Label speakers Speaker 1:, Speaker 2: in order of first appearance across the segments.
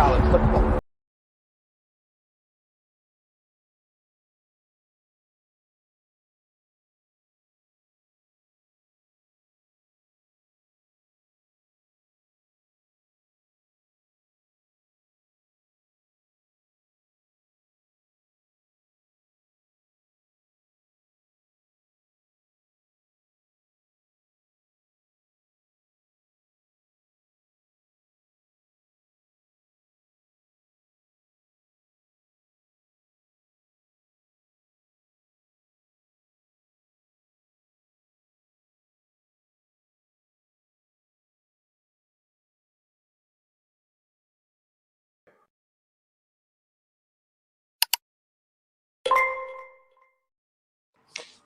Speaker 1: Collins football.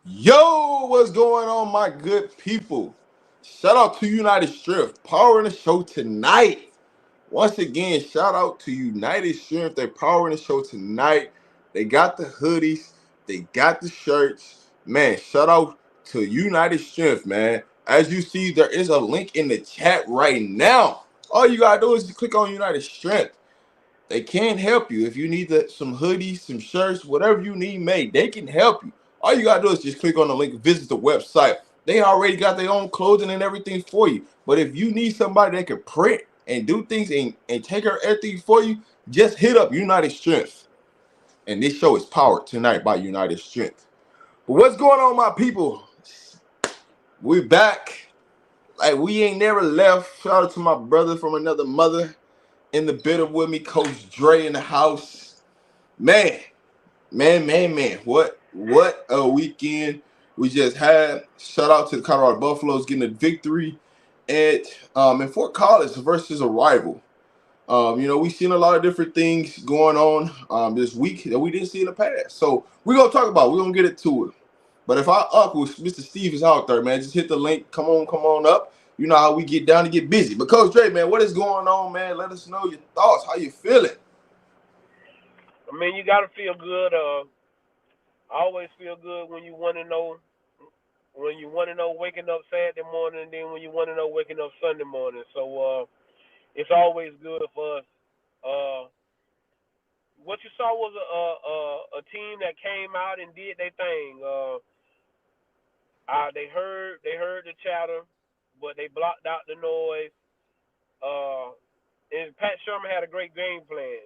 Speaker 2: Yo, what's going on, my good people? Shout out to United Strength, powering the show tonight. Once again, shout out to United Strength. They're powering the show tonight. They got the hoodies, they got the shirts. Man, shout out to United Strength, man. As you see, there is a link in the chat right now. All you gotta do is click on United Strength. They can help you. If you need some hoodies, some shirts, whatever you need made, they can help you. All you gotta do is just click on the link, visit the website. They already got their own clothing and everything for you. But if you need somebody that can print and do things and take care of everything for you, just hit up United Strength. And this show is powered tonight by United Strength. But what's going on, my people? We're back. Like we ain't never left. Shout out to my brother from another mother in the building with me, Coach Dre in the house. Man. What a weekend we just had. Shout out to the Colorado Buffaloes getting a victory at in Fort Collins versus a rival. We've seen a lot of different things going on this week that we didn't see in the past. So we're gonna talk about it. We're gonna get into it. But if our uncle, Mr. Steve, is out there, man, just hit the link. Come on up. You know how we get down to get busy. But Coach Dre, man, what is going on, man? Let us know your thoughts. How you feeling?
Speaker 3: I mean, you gotta feel good. I always feel good when you want to know, waking up Saturday morning, and then when you want to know waking up Sunday morning. So it's always good for us. Uh, what you saw was a team that came out and did their thing. They heard the chatter, but they blocked out the noise. And Pat Sherman had a great game plan.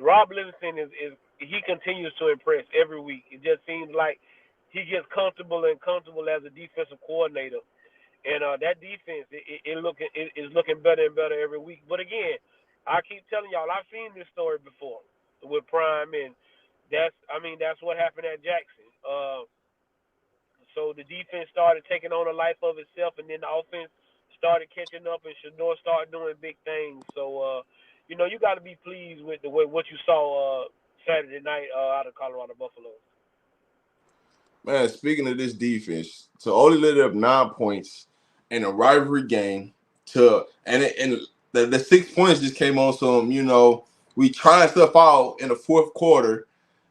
Speaker 3: Rob Livingston is he continues to impress every week. It just seems like he gets comfortable as a defensive coordinator, and that defense is looking better and better every week. But again, I keep telling y'all, I've seen this story before with Prime, and that's what happened at Jackson. So the defense started taking on a life of itself, and then the offense started catching up, and Shador started doing big things. So, you got to be pleased with the way what you saw Saturday night out of Colorado Buffaloes.
Speaker 2: Man, speaking of this defense, to only let up 9 points in a rivalry game, and the 6 points just came on some, we trying stuff out in the fourth quarter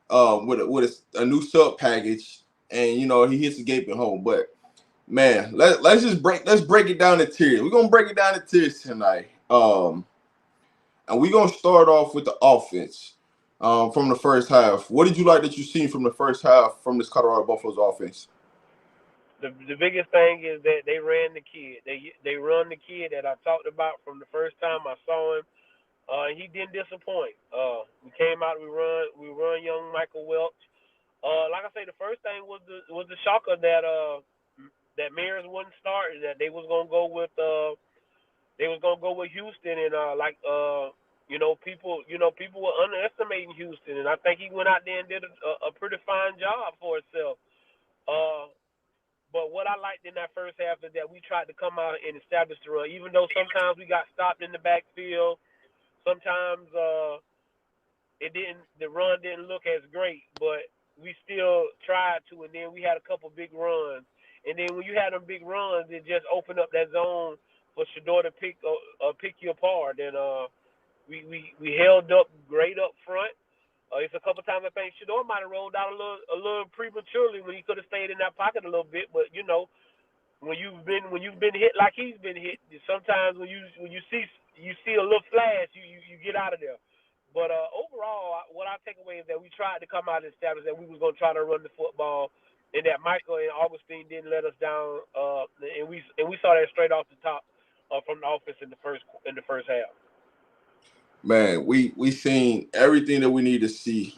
Speaker 2: with a new sub package, and he hits the gaping hole. But man, let's break it down to tiers. We're gonna break it down to tiers tonight. And we're gonna start off with the offense. From the first half. What did you like that you seen from the first half from this Colorado Buffaloes offense?
Speaker 3: The biggest thing is that they ran the kid. They run the kid that I talked about from the first time I saw him. He didn't disappoint. We came out, we run young Michael Welch. Like I say, the first thing was the shocker that Mariners wouldn't start. That they was gonna go with Houston, and people were underestimating Houston, and I think he went out there and did a pretty fine job for himself. But what I liked in that first half is that we tried to come out and establish the run, even though sometimes we got stopped in the backfield. Sometimes the run didn't look as great, but we still tried to, and then we had a couple big runs. And then when you had them big runs, it just opened up that zone for Shador to pick you apart. And we held up great up front. It's a couple times I think Shador might have rolled out a little prematurely when he could have stayed in that pocket a little bit. But when you've been hit like he's been hit, sometimes when you see you see a little flash, you get out of there. But overall, what I take away is that we tried to come out and establish that we was going to try to run the football, and that Michael and Augustine didn't let us down. And we saw that straight off the top from the offense in the first half.
Speaker 2: Man, we seen everything that we need to see.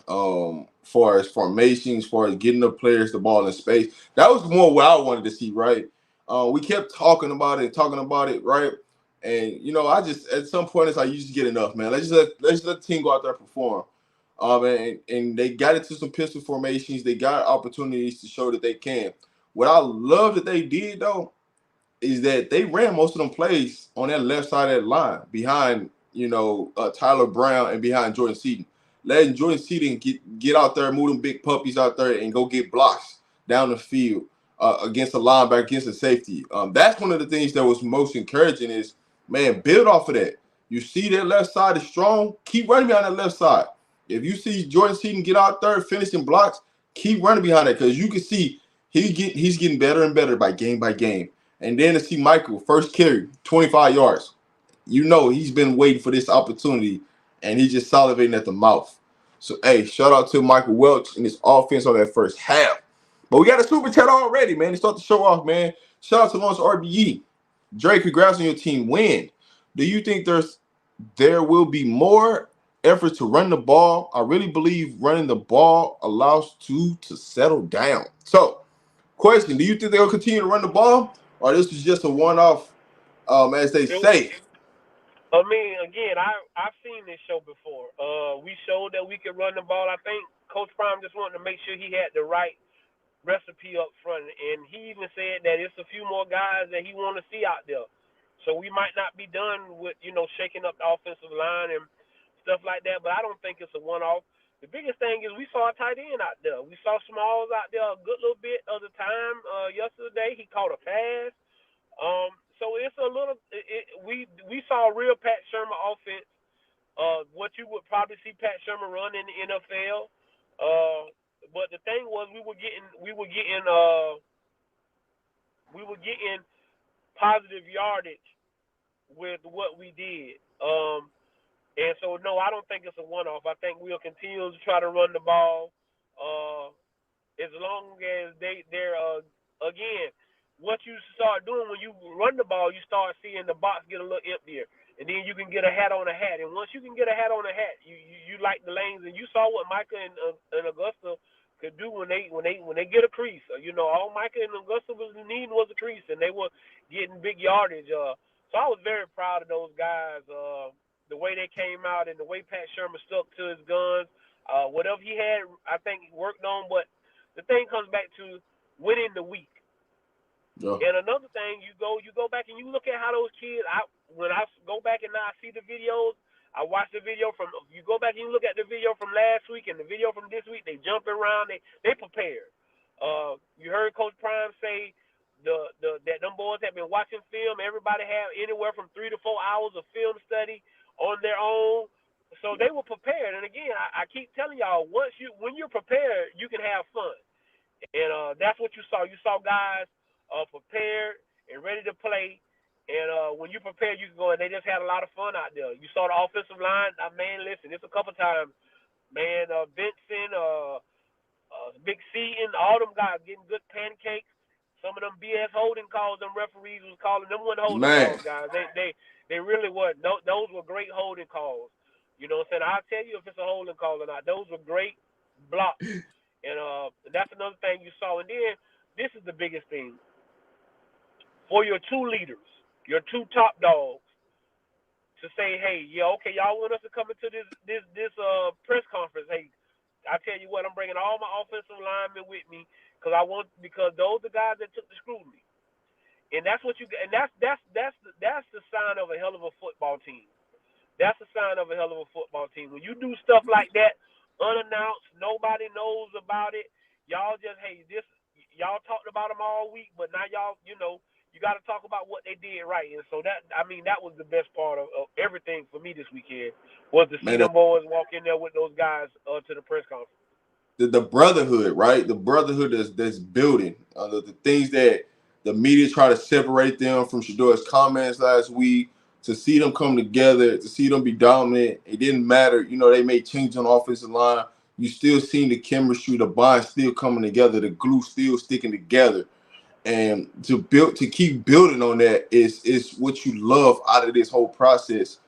Speaker 2: Far as formations, far as getting the players the ball in space. That was more what I wanted to see, right? We kept talking about it, right? And I just at some point it's like you just get enough, man. Let's just let the team go out there and perform. And they got into some pistol formations. They got opportunities to show that they can. What I love that they did though is that they ran most of them plays on that left side of that line behind, Tyler Brown and behind Jordan Seaton. Letting Jordan Seaton get out there, move them big puppies out there and go get blocks down the field against the linebacker, against the safety. That's one of the things that was most encouraging is, man, build off of that. You see that left side is strong, keep running behind that left side. If you see Jordan Seaton get out there finishing blocks, keep running behind that because you can see he's getting better and better by game. And then to see Michael first carry, 25 yards, he's been waiting for this opportunity, and he's just salivating at the mouth. So, hey, shout out to Michael Welch and his offense on that first half. But we got a super chat already, man. They start the show off, man. Shout out to Lawrence RBE. Dre, congrats on your team win. Do you think there will be more effort to run the ball? I really believe running the ball allows to settle down. So, question, do you think they'll continue to run the ball? Or this is just a one-off, as they say?
Speaker 3: I mean, again, I've seen this show before. We showed that we could run the ball. I think Coach Prime just wanted to make sure he had the right recipe up front, and he even said that it's a few more guys that he want to see out there. So we might not be done with shaking up the offensive line and stuff like that. But I don't think it's a one-off. The biggest thing is we saw a tight end out there. We saw Smalls out there a good little bit of the time yesterday. He caught a pass. So it's a little. We saw a real Pat Shermer offense. What you would probably see Pat Shermer run in the NFL. But the thing was, we were getting positive yardage with what we did. And so no, I don't think it's a one-off. I think we'll continue to try to run the ball. As long as they're again. What you start doing when you run the ball, you start seeing the box get a little emptier, and then you can get a hat on a hat. And once you can get a hat on a hat, you like the lanes, and you saw what Micah and Augusta could do when they get a crease. All Micah and Augusta was needing was a crease, and they were getting big yardage. So I was very proud of those guys. The way they came out and the way Pat Shermer stuck to his guns. Whatever he had, I think he worked on. But the thing comes back to winning the week.
Speaker 2: Yeah.
Speaker 3: And another thing, you go back and you look at how those kids. When I go back and now I see the videos, I watch the video from. You go back and you look at the video from last week and the video from this week. They jumping around. They prepared. You heard Coach Prime say that them boys have been watching film. Everybody have anywhere from 3 to 4 hours of film study on their own. So they were prepared. And again, I keep telling y'all, when you're prepared, you can have fun. And that's what you saw. You saw guys prepared and ready to play. And when you prepared, you can go. And they just had a lot of fun out there. You saw the offensive line. Man, listen, it's a couple times. Man, Vincent, Big C, and all them guys getting good pancakes. Some of them BS holding calls them referees was calling. Them weren't holding calls, guys. They really weren't. Those were great holding calls. You know what I'm saying? I'll tell you if it's a holding call or not. Those were great blocks. And that's another thing you saw. And then this is the biggest thing. For your two leaders, your two top dogs, to say, hey, yeah, okay, y'all want us to come into this press conference. Hey, I tell you what, I'm bringing all my offensive linemen with me because those are the guys that took the scrutiny. And that's what that's the sign of a hell of a football team. That's a sign of a hell of a football team. When you do stuff like that, unannounced, nobody knows about it. Y'all just, y'all talked about them all week, but now y'all, you got to talk about what they did right. And so that was the best part of everything for me this weekend was to see them boys walk in there with those guys to the press conference.
Speaker 2: The brotherhood, right? The brotherhood that's building. The things that the media try to separate them from Shador's comments last week. to see them come together, to see them be dominant. It didn't matter, they made change on the offensive line. You still seen the chemistry, the bond still coming together, the glue still sticking together. And to keep building on that is what you love out of this whole process.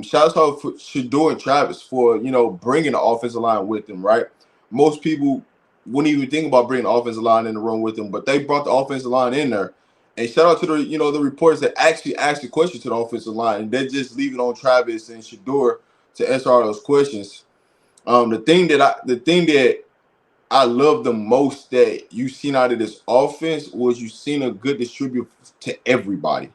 Speaker 2: Shout out for Shador and Travis for bringing the offensive line with them. Right, most people wouldn't even think about bringing the offensive line in the room with them, but they brought the offensive line in there. And shout out to the reporters that actually asked the question to the offensive line, and they just leave it on Travis and Shador to answer all those questions. The thing that I love the most that you seen out of this offense was you seen a good distribute to everybody.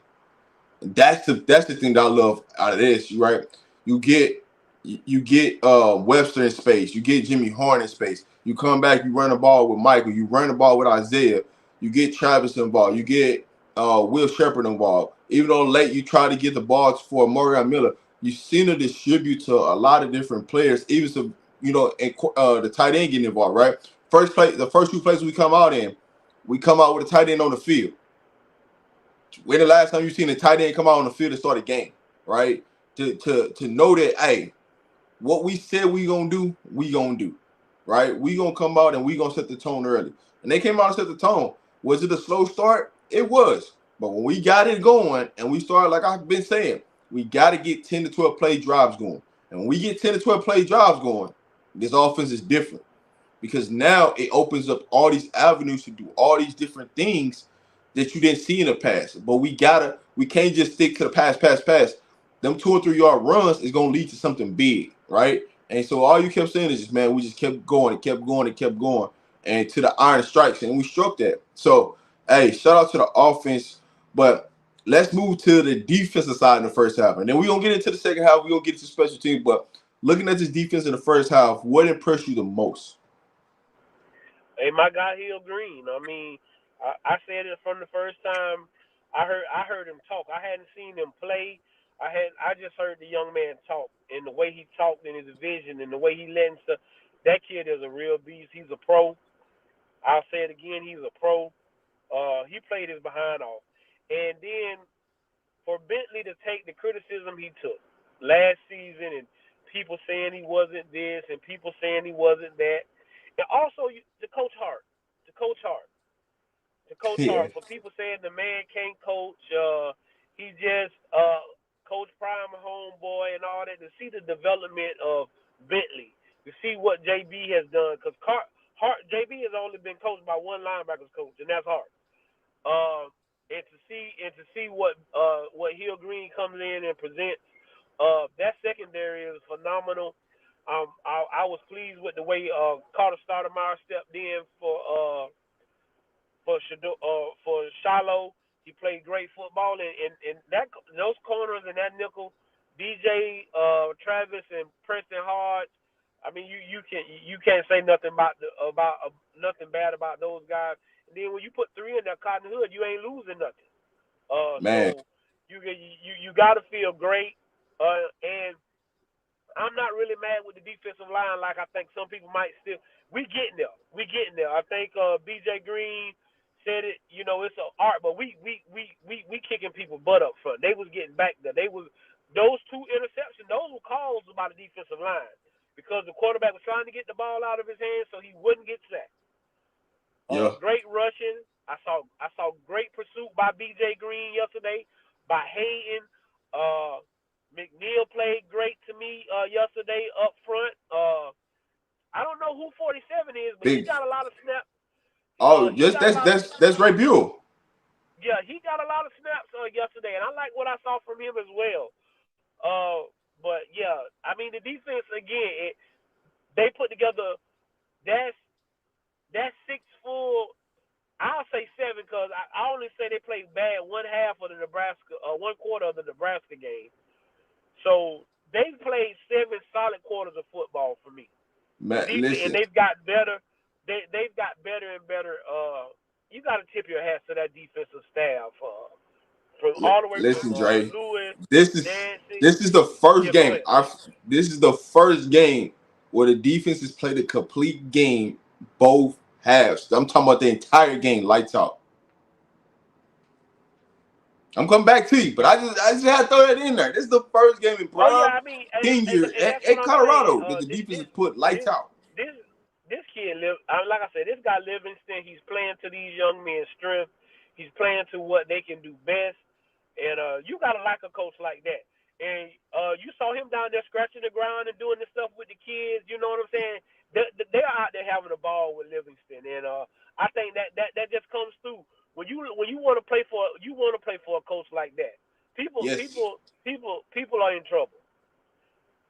Speaker 2: That's the thing that I love out of this, right? You get you get Webster in space, you get Jimmy Horn in space. You come back, you run the ball with Michael, you run the ball with Isaiah, you get Travis involved, you get Will Shepard involved. Even though late you try to get the balls for Moriarty Miller, you seen a distribute to a lot of different players, even some and the tight end getting involved, right? The first two plays we come out in, we come out with a tight end on the field. When the last time you seen a tight end come out on the field to start a game, right? To know that, hey, what we said we gonna do, right? We gonna come out and we gonna set the tone early. And they came out and set the tone. Was it a slow start? It was. But when we got it going and we started, like I've been saying, we got to get 10 to 12 play drives going. And when we get 10 to 12 play drives going, this offense is different because now it opens up all these avenues to do all these different things that you didn't see in the past. But we can't just stick to the pass. Them 2 or 3 yard runs is gonna lead to something big, right? And so all you kept saying is just, man, we just kept going and kept going and kept going, and to the iron strikes, and we struck that. So, hey, shout out to the offense, but let's move to the defensive side in the first half, and then we're gonna get into the second half. We're gonna get to special teams, but looking at this defense in the first half, what impressed you the most?
Speaker 3: Hey, my guy Hill Green. I mean, I said it from the first time I heard him talk. I hadn't seen him play. I just heard the young man talk, and the way he talked and his vision and the way he let stuff. That kid is a real beast. He's a pro. I'll say it again. He's a pro. He played his behind off, and then for Bentley to take the criticism he took last season and people saying he wasn't this and people saying he wasn't that. And also to Coach Hart, to Coach Hart, to Coach
Speaker 2: Yeah,
Speaker 3: Hart, for people saying the man can't coach, he just Coach Prime homeboy and all that. To see the development of Bentley, to see what JB has done, because Hart JB has only been coached by one linebackers coach, and that's Hart. Uh, and to see what Hill Green comes in and presents, that secondary is phenomenal. I was pleased with the way Carter Stoudemire stepped in for Shiloh. He played great football, and those corners and that nickel, DJ Travis and Preston Hard. I mean, you can't say nothing about nothing bad about those guys. And then when you put three in that Cotton Hood, you ain't losing nothing.
Speaker 2: man.
Speaker 3: So you got to feel great. And I'm not really mad with the defensive line like I think some people might still. We getting there. We getting there. I think B.J. Green said it. It's an art, but we kicking people butt up front. They was getting back there. They was those two interceptions. Those were calls by the defensive line because the quarterback was trying to get the ball out of his hands so he wouldn't get sacked.
Speaker 2: Yeah,
Speaker 3: Great rushing. I saw great pursuit by B.J. Green yesterday, by Hayden. McNeil played great to me yesterday up front. I don't know who 47 is, but he
Speaker 2: big.
Speaker 3: got a lot of snaps.
Speaker 2: Oh,
Speaker 3: He
Speaker 2: just
Speaker 3: got a lot of
Speaker 2: that's Ray Buell.
Speaker 3: yeah, he got a lot of snaps yesterday, and I like what I saw from him as well. But yeah, I mean the defense again, they put together. That's six full. I'll say seven because I only say they played bad one half of the Nebraska, 1/4 of the Nebraska game. So they played 7 solid quarters of football for me. The
Speaker 2: Man,
Speaker 3: defense, and
Speaker 2: listen,
Speaker 3: they've got better. They've got better and better. You got to tip your hat to that defensive staff, from all the way from
Speaker 2: listen, Dre.
Speaker 3: Lewis,
Speaker 2: This is
Speaker 3: Nancy.
Speaker 2: this is the first
Speaker 3: Yeah, go
Speaker 2: game.
Speaker 3: ahead.
Speaker 2: This is the first game where the defense has played a complete game, both halves. I'm talking about the entire game, lights out. I'm coming back to you, but I just had to throw that in there. This is the first game in
Speaker 3: Oh yeah,
Speaker 2: Brian
Speaker 3: I mean,
Speaker 2: tenure
Speaker 3: and that's what
Speaker 2: at
Speaker 3: I'm saying.
Speaker 2: Colorado that the defense has put lights
Speaker 3: This
Speaker 2: out.
Speaker 3: this this kid like I said, this guy Livingston. He's playing to these young men's strength. He's playing to what they can do best. And you gotta like a coach like that. And you saw him down there scratching the ground and doing this stuff with the kids. You know what I'm saying? They're out there having a ball with Livingston, and I think that just comes through when you want to play for a coach like that. People
Speaker 2: Yes.
Speaker 3: people people people are in trouble.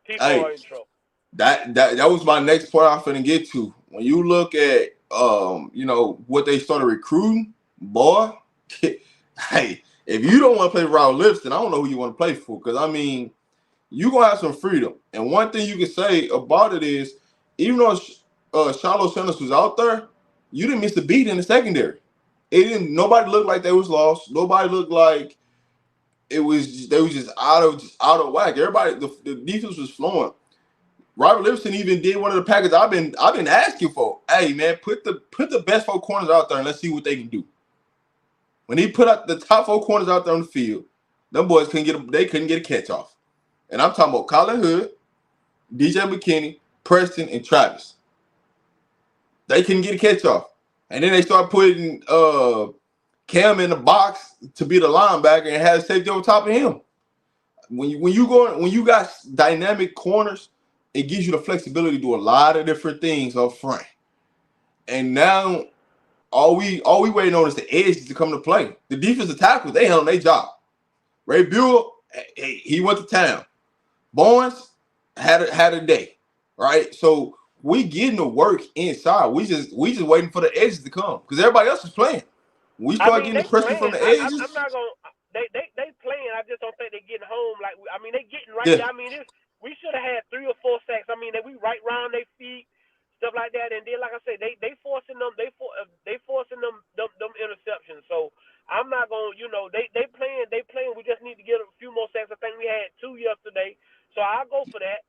Speaker 3: People
Speaker 2: Hey,
Speaker 3: are in trouble.
Speaker 2: that was my next point I was finna get to. When you look at what they started recruiting, boy, hey, if you don't want to play for Robert Livingston, I don't know who you want to play for. Because I mean, you gonna have some freedom. And one thing you can say about it is, even though Shiloh Sanders was out there, you didn't miss the beat in the secondary. It didn't. Nobody looked like they was lost. Nobody looked like they was just out of whack. Everybody, the defense was flowing. Robert Livingston even did one of the packages I've been asking for. Hey man, put the best four corners out there and let's see what they can do. When he put out the top four corners out there on the field, them boys couldn't get a catch off. And I'm talking about Colin Hood, DJ McKinney, Preston, and Travis. They couldn't get a catch off. And then they start putting Cam in the box to be the linebacker and have safety on top of him. When you got dynamic corners, it gives you the flexibility to do a lot of different things up front. And now all we waiting on is the edges to come to play. The defensive tackles, they held their job. Ray Buell, he went to town. Barnes had a day, right? So we getting the work inside. We just waiting for the edges to come because everybody else is playing. When we
Speaker 3: I
Speaker 2: start
Speaker 3: mean,
Speaker 2: getting
Speaker 3: they
Speaker 2: the pressure from
Speaker 3: playing.
Speaker 2: the
Speaker 3: I'm
Speaker 2: edges,
Speaker 3: not gonna. They playing. I just don't think they getting home. I mean, they getting right
Speaker 2: yeah.
Speaker 3: there. I mean, we should have had 3 or 4 sacks. I mean, we right round their feet, stuff like that. And then, like I said, they forcing them. They forcing them interceptions. So I'm not gonna. They playing. They playing. We just need to get a few more sacks. I think we had 2 yesterday. So I'll go for that.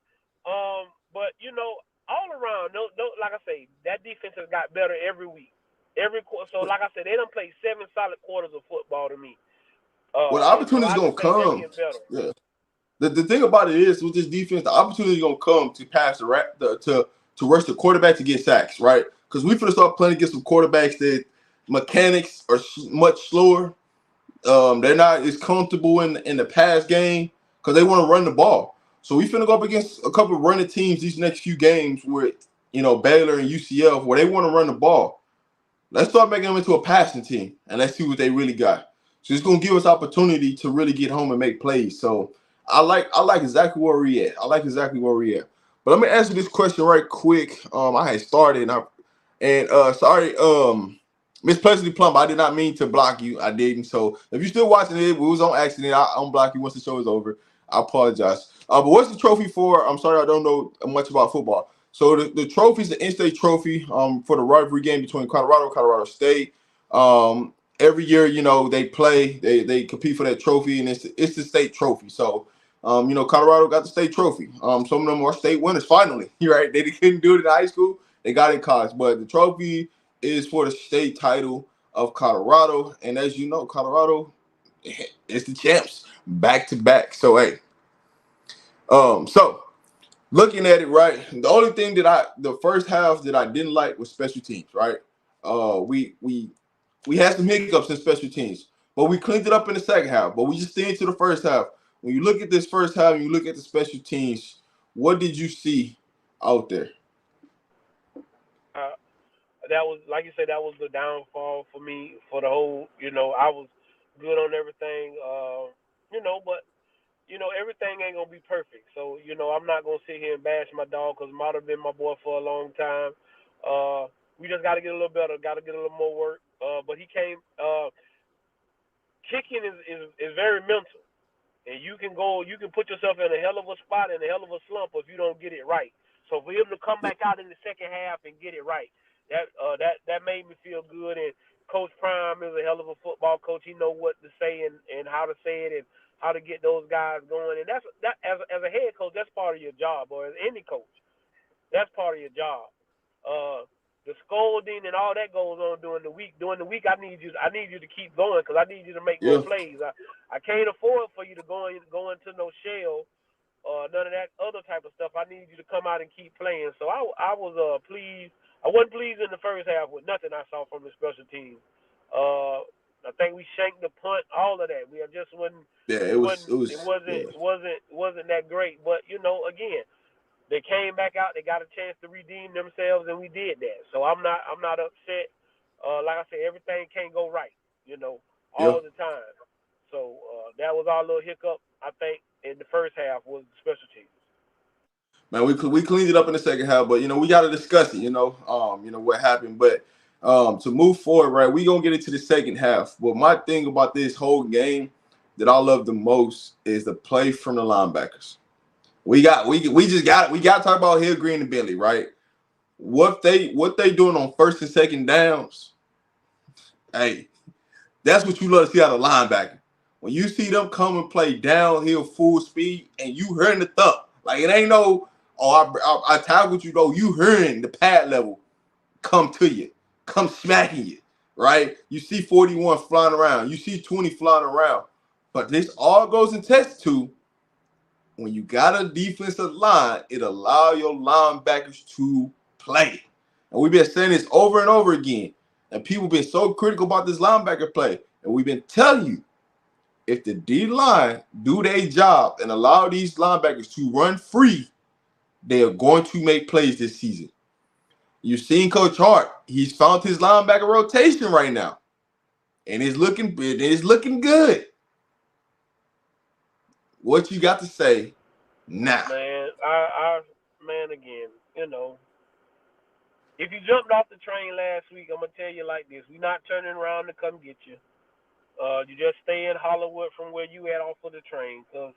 Speaker 3: But all around, no, like I say, that defense has got better every week. Every quarter, so like I said, they done played 7 solid quarters of football to me,
Speaker 2: Well, the
Speaker 3: and so
Speaker 2: opportunity is
Speaker 3: I
Speaker 2: gonna
Speaker 3: just think they're
Speaker 2: come.
Speaker 3: getting better.
Speaker 2: Yeah. The thing about it is with this defense, the opportunity is gonna come to pass to rush the quarterback to get sacks, right? Because we finna start playing against some quarterbacks that mechanics are much slower. They're not as comfortable in the pass game because they want to run the ball. So we finna go up against a couple of running teams these next few games with Baylor and UCF where they want to run the ball. Let's start making them into a passing team and let's see what they really got. So it's gonna give us opportunity to really get home and make plays. So I like exactly where we at. I like exactly where we at. But let me answer this question right quick. I had started and sorry, Miss Pleasantly Plump, I did not mean to block you. I didn't. So if you're still watching it, we was on accident. I unblock you once the show is over. I apologize. But what's the trophy for? I'm sorry, I don't know much about football. So the trophy is the in-state trophy for the rivalry game between Colorado State. Every year, they play, they compete for that trophy, and it's the state trophy. So, Colorado got the state trophy. Some of them are state winners finally. Right? They couldn't do it in high school. They got it in college, but the trophy is for the state title of Colorado, and as you know, Colorado is the champs back to back. So hey, so looking at it, right, the only thing the first half that I didn't like was special teams, right? We had some hiccups in special teams, but we cleaned it up in the second half. But we just stayed to the first half. When you look at this first half and you look at the special teams, what did you see out there?
Speaker 3: Uh, that was, like you said, that was the downfall for me for the whole. I was good on everything, but everything ain't gonna be perfect. So I'm not gonna sit here and bash my dog because might have been my boy for a long time. We just got to get a little better, got to get a little more work. But he came. Kicking is very mental. And you can put yourself in a hell of a spot and a hell of a slump if you don't get it right. So for him to come back out in the second half and get it right, that made me feel good. And Coach Prime is a hell of a football coach. He know what to say and how to say it and how to get those guys going. And that as a head coach, that's part of your job, or as any coach, that's part of your job. the scolding and all that goes on during the week. During the week, I need you to keep going because I need you to make more
Speaker 2: Yeah.
Speaker 3: plays. I can't afford for you to go into no shell or none of that other type of stuff. I need you to come out and keep playing. So I was pleased. I wasn't pleased in the first half with nothing I saw from the special team. I think we shanked the punt, all of that. We just wasn't.
Speaker 2: Yeah,
Speaker 3: We wasn't. It
Speaker 2: yeah.
Speaker 3: wasn't that great. But again, they came back out. They got a chance to redeem themselves, and we did that. So I'm not upset. Like I said, everything can't go right,
Speaker 2: Yeah.
Speaker 3: all the time. So that was our little hiccup. I think in the first half was the special teams.
Speaker 2: Man, we cleaned it up in the second half, but we got to discuss it. What happened, but to move forward, right? We gonna get into the second half. But my thing about this whole game that I love the most is the play from the linebackers. We just got we got to talk about Hill, Green, and Bentley, right? What they doing on first and second downs? Hey, that's what you love to see out of linebacker. When you see them come and play downhill full speed and you hearing the thump, like it ain't no, oh, I tackled you though. You hearing the pad level come to you, come smacking you, right? You see 41 flying around, you see 20 flying around. But this all goes in test to when you got a defensive line, it allow your linebackers to play. And we've been saying this over and over again. And people been so critical about this linebacker play. And we've been telling you, if the D line do their job and allow these linebackers to run free, they are going to make plays this season. You've seen Coach Hart. He's found his linebacker rotation right now. And it's looking good. What you got to say now?
Speaker 3: Man, man, again, if you jumped off the train last week, I'm gonna tell you like this: we're not turning around to come get you. You just stay in Hollywood from where you at off of the train, cause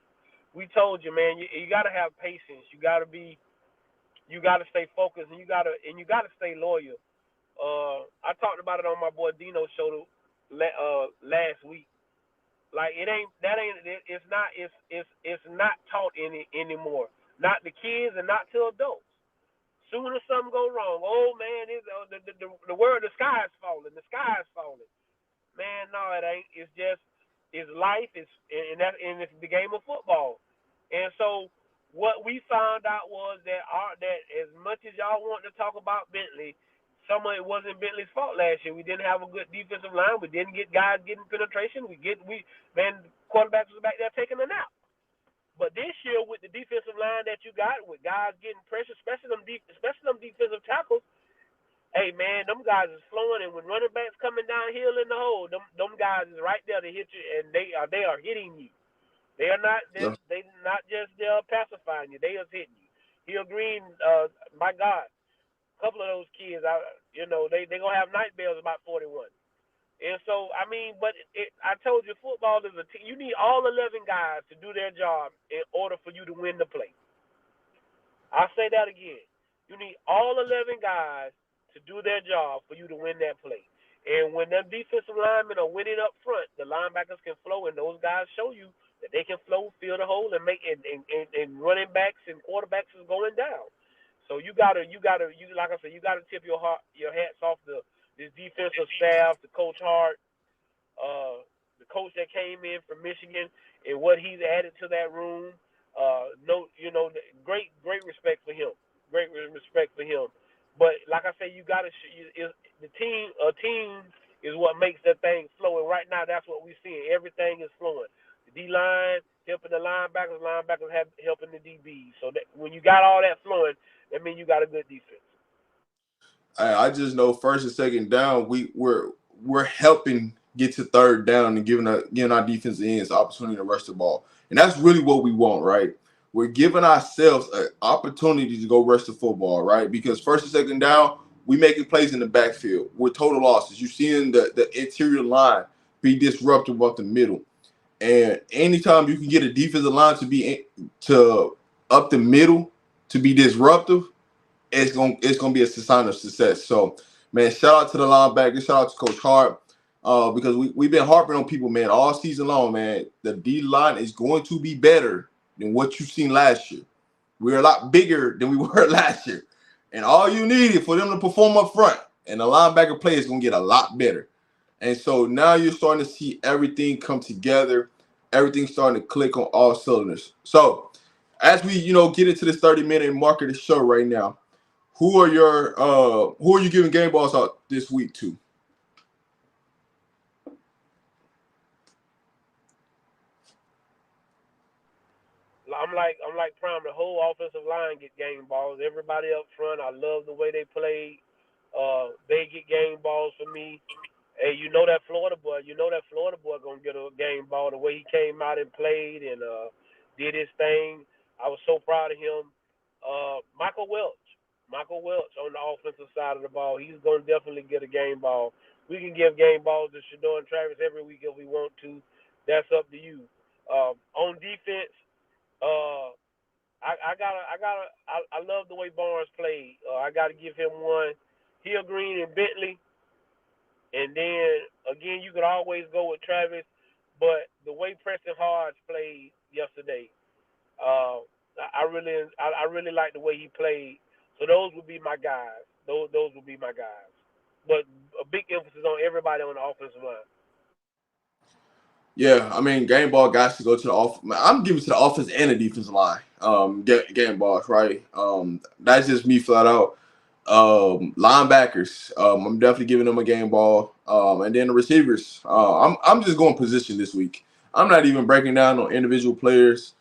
Speaker 3: we told you, man, you gotta have patience. You gotta stay focused, and you gotta stay loyal. I talked about it on my boy Dino's show last week. Like it's not taught anymore. Not the kids and not to adults. Soon as something go wrong, oh man, the world, the sky is falling. The sky is falling. Man, no, it ain't. It's life. It's the game of football. And so what we found out was that as much as y'all want to talk about Bentley, some of it wasn't Bentley's fault last year. We didn't have a good defensive line. We didn't get guys getting penetration. Quarterbacks was back there taking a nap. But this year, with the defensive line that you got, with guys getting pressure, especially them defensive tackles, hey man, them guys is flowing, and when running backs coming downhill in the hole, them guys is right there to hit you, and they are hitting you. They are not
Speaker 2: Yeah.
Speaker 3: they not just pacifying you. They are hitting you. Hill Green, my God, a couple of those kids, they gonna have night bears about 41. And so, I mean, but I told you, football is a team. You need all 11 guys to do their job in order for you to win the play. I'll say that again. You need all 11 guys to do their job for you to win that play. And when them defensive linemen are winning up front, the linebackers can flow, and those guys show you that they can flow, fill the hole, and and running backs and quarterbacks is going down. So you gotta like I said, you gotta tip your hats off this defensive staff, the Coach Hart, the coach that came in from Michigan, and what he's added to that room. No, great respect for him. Great respect for him. But like I say, you got to the team. A team is what makes that thing flow. And right now, that's what we're seeing. Everything is flowing. The D line helping the linebackers, helping the DBs. So that, when you got all that flowing, that means you got a good defense.
Speaker 2: I just know first and second down, we're helping get to third down and giving our defensive ends the opportunity to rush the ball. And that's really what we want, right? We're giving ourselves an opportunity to go rush the football, right? Because first and second down, we making plays in the backfield. We're total losses. You're seeing the interior line be disruptive up the middle. And anytime you can get a defensive line to up the middle to be disruptive, it's gonna be a sign of success. So, man, shout out to the linebacker, shout out to Coach Hart, because we've been harping on people, man, all season long, man. The D line is going to be better than what you've seen last year. We're a lot bigger than we were last year, And all you need is for them to perform up front. And the linebacker play is going to get a lot better. And so now you're starting to see everything come together. Everything's starting to click on all cylinders. So as we, get into this 30-minute mark of the show right now, who are you giving game balls out this week to?
Speaker 3: I'm like Prime. The whole offensive line get game balls. Everybody up front, I love the way they played. They get game balls for me. Hey, you know that Florida boy. You know that Florida boy gonna get a game ball. The way he came out and played and did his thing, I was so proud of him. Michael Welch. Michael Welch on the offensive side of the ball. He's gonna definitely get a game ball. We can give game balls to Shador and Travis every week if we want to. That's up to you. On defense, uh, I love the way Barnes played. I gotta give him one. Hill Green and Bentley. And then again, you could always go with Travis, but the way Preston Hards played yesterday, I really like the way he played. So those would be my guys. Those would be my guys. But a big emphasis on everybody on the offensive line.
Speaker 2: Yeah, I mean, game ball guys to go to the off. I'm giving to the offense and the defensive line. Game balls, right? That's just me flat out. Linebackers, I'm definitely giving them a game ball. And then the receivers, I'm just going position this week. I'm not even breaking down on individual players.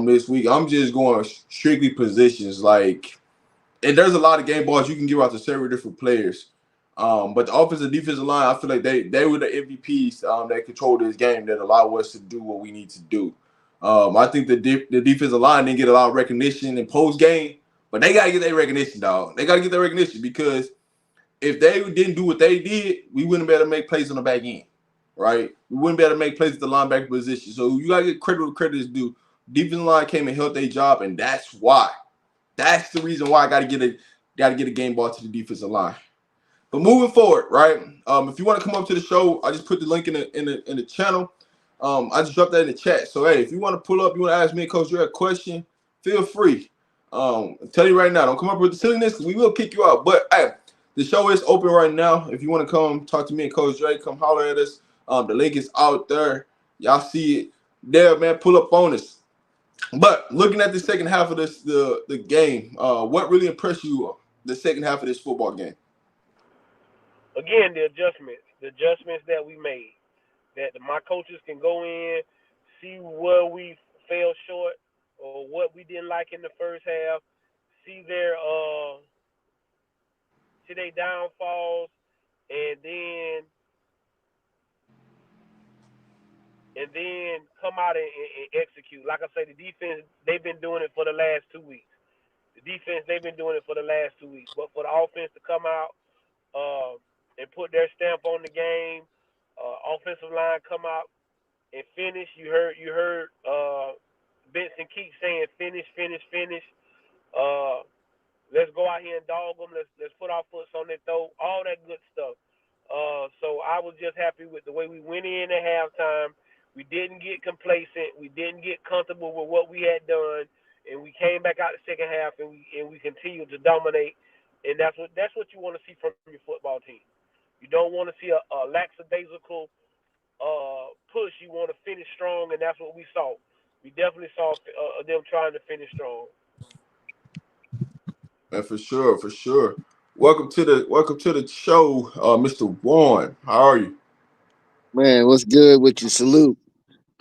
Speaker 2: This week, I'm just going strictly positions. Like, and there's a lot of game balls you can give out to several different players. But the offensive defensive line, I feel like they were the MVPs that control this game that allow us to do what we need to do. I think the defensive line didn't get a lot of recognition in post game, but they got to get their recognition, dog. They got to get their recognition because if they didn't do what they did, we wouldn't be able to make plays on the back end, right? We wouldn't be able to make plays at the linebacker position. So you got to get credit where credit is due. Defensive line came and held their job, and that's why. That's the reason why I got to get a game ball to the defensive line. But moving forward, right? If you want to come up to the show, I just put the link in the channel. I just dropped that in the chat. So hey, if you want to pull up, you want to ask me, Coach Dre, a question, feel free. I'm telling you right now, don't come up with the silliness because we will kick you out. But hey, the show is open right now. If you want to come talk to me and Coach Dre, come holler at us. The link is out there. Y'all see it there, man. Pull up on us. But looking at the second half of the game, what really impressed you the second half of this football game?
Speaker 3: Again, the adjustments that we made, that my coaches can go in, see where we fell short or what we didn't like in the first half, see their downfalls, and then come out and execute. Like I say, the defense, they've been doing it for the last 2 weeks. The defense, they've been doing it for the last 2 weeks. But for the offense to come out and put their stamp on the game, offensive line come out and finish. You heard Benson keep saying finish, finish, finish. Let's go out here and dog them. Let's put our foots on their throat. All that good stuff. So I was just happy with the way we went in at halftime. We didn't get complacent. We didn't get comfortable with what we had done, and we came back out the second half and we continued to dominate. And that's what you want to see from your football team. You don't want to see a lackadaisical push. You want to finish strong, and that's what we saw. We definitely saw them trying to finish strong.
Speaker 2: Man, for sure, for sure. Welcome to the show, Mr. Warren. How are you?
Speaker 1: Man, what's good with you? Salute.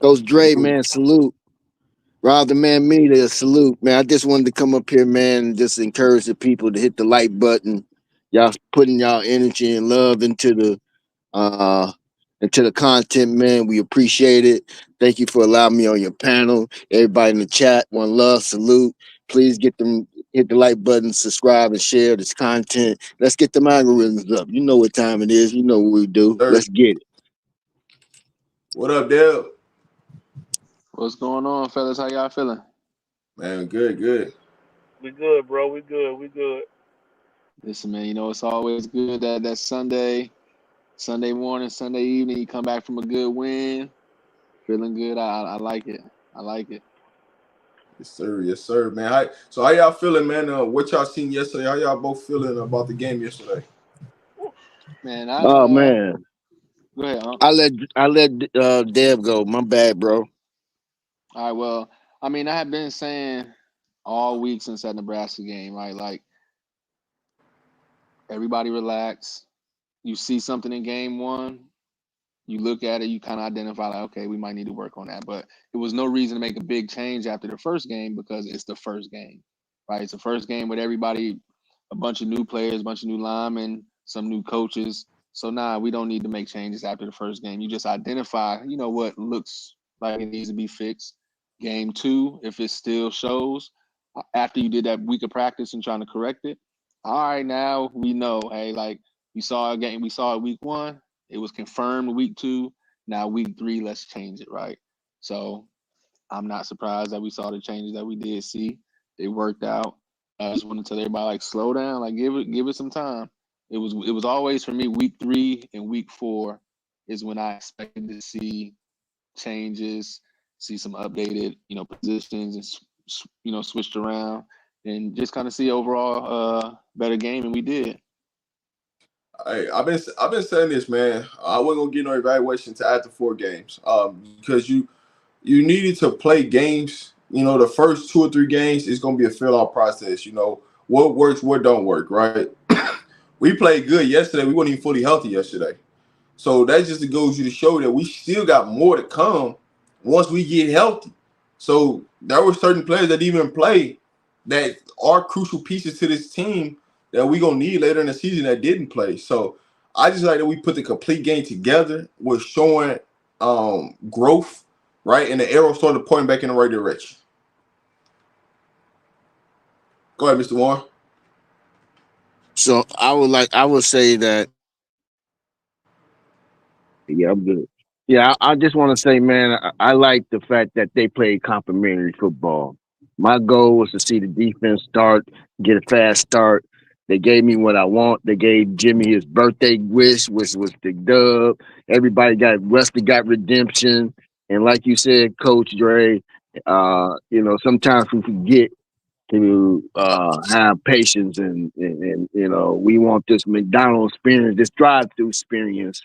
Speaker 1: Coach Dre,
Speaker 2: Salute.
Speaker 1: man, salute. RobDaManMedia, salute. Man, I just wanted to come up here, man, and just encourage the people to hit the like button. Y'all putting y'all energy and love uh into the content, man. We appreciate it. Thank you for allowing me on your panel. Everybody in the chat, one love, salute. Please hit the like button, subscribe, and share this content. Let's get them algorithms up. You know what time it is. You know what we do. Let's get it.
Speaker 2: What up, Dale?
Speaker 4: What's going on, fellas? How y'all feeling?
Speaker 2: Man, good.
Speaker 3: We good, bro. We good.
Speaker 4: Listen, man, it's always good that Sunday morning, Sunday evening, you come back from a good win. Feeling good. I like it.
Speaker 2: Yes, sir, man. So how y'all feeling, man? What y'all seen yesterday? How y'all both feeling about the game yesterday?
Speaker 4: Man,
Speaker 1: Oh man,
Speaker 4: go ahead, Unc.
Speaker 1: I let Deb go. My bad, bro.
Speaker 4: All right, well, I mean, I have been saying all week since that Nebraska game, right? Like, everybody relax. You see something in game one, you look at it, you kind of identify, like, okay, we might need to work on that. But it was no reason to make a big change after the first game because it's the first game, right? It's the first game with everybody, a bunch of new players, a bunch of new linemen, some new coaches. So, we don't need to make changes after the first game. You just identify, what looks like it needs to be fixed. Game two, if it still shows, after you did that week of practice and trying to correct it, all right, now we know, hey, like, we saw it week one, it was confirmed week two. Now week three, let's change it, right? So I'm not surprised that we saw the changes that we did see. They worked out. I just want to tell everybody, like, slow down, like, give it some time. It was always for me week three and week four is when I expected to see changes, see some updated, positions and switched around, and just kind of see overall better game, and we did.
Speaker 2: Hey, I've been saying this, man. I wasn't gonna get no evaluation to after 4 games, because you needed to play games. The first 2 or 3 games is gonna be a fill out process. What works, what don't work, right? We played good yesterday. We weren't even fully healthy yesterday. So that just goes you to show that we still got more to come once we get healthy. So there were certain players that even play that are crucial pieces to this team that we gonna need later in the season that didn't play. So I just like that we put the complete game together. We're showing growth, right? And the arrow started pointing back in the right direction. Go ahead, Mr. Warren.
Speaker 1: So I would say that. Yeah, I'm good. Yeah, I just want to say, man, I like the fact that they played complimentary football. My goal was to see the defense start, get a fast start. They gave me what I want. They gave Jimmy his birthday wish, which was the dub. Everybody got Rusty got redemption, and like you said, Coach Dre, sometimes we forget to have patience and we want this McDonald's experience, this drive-through experience.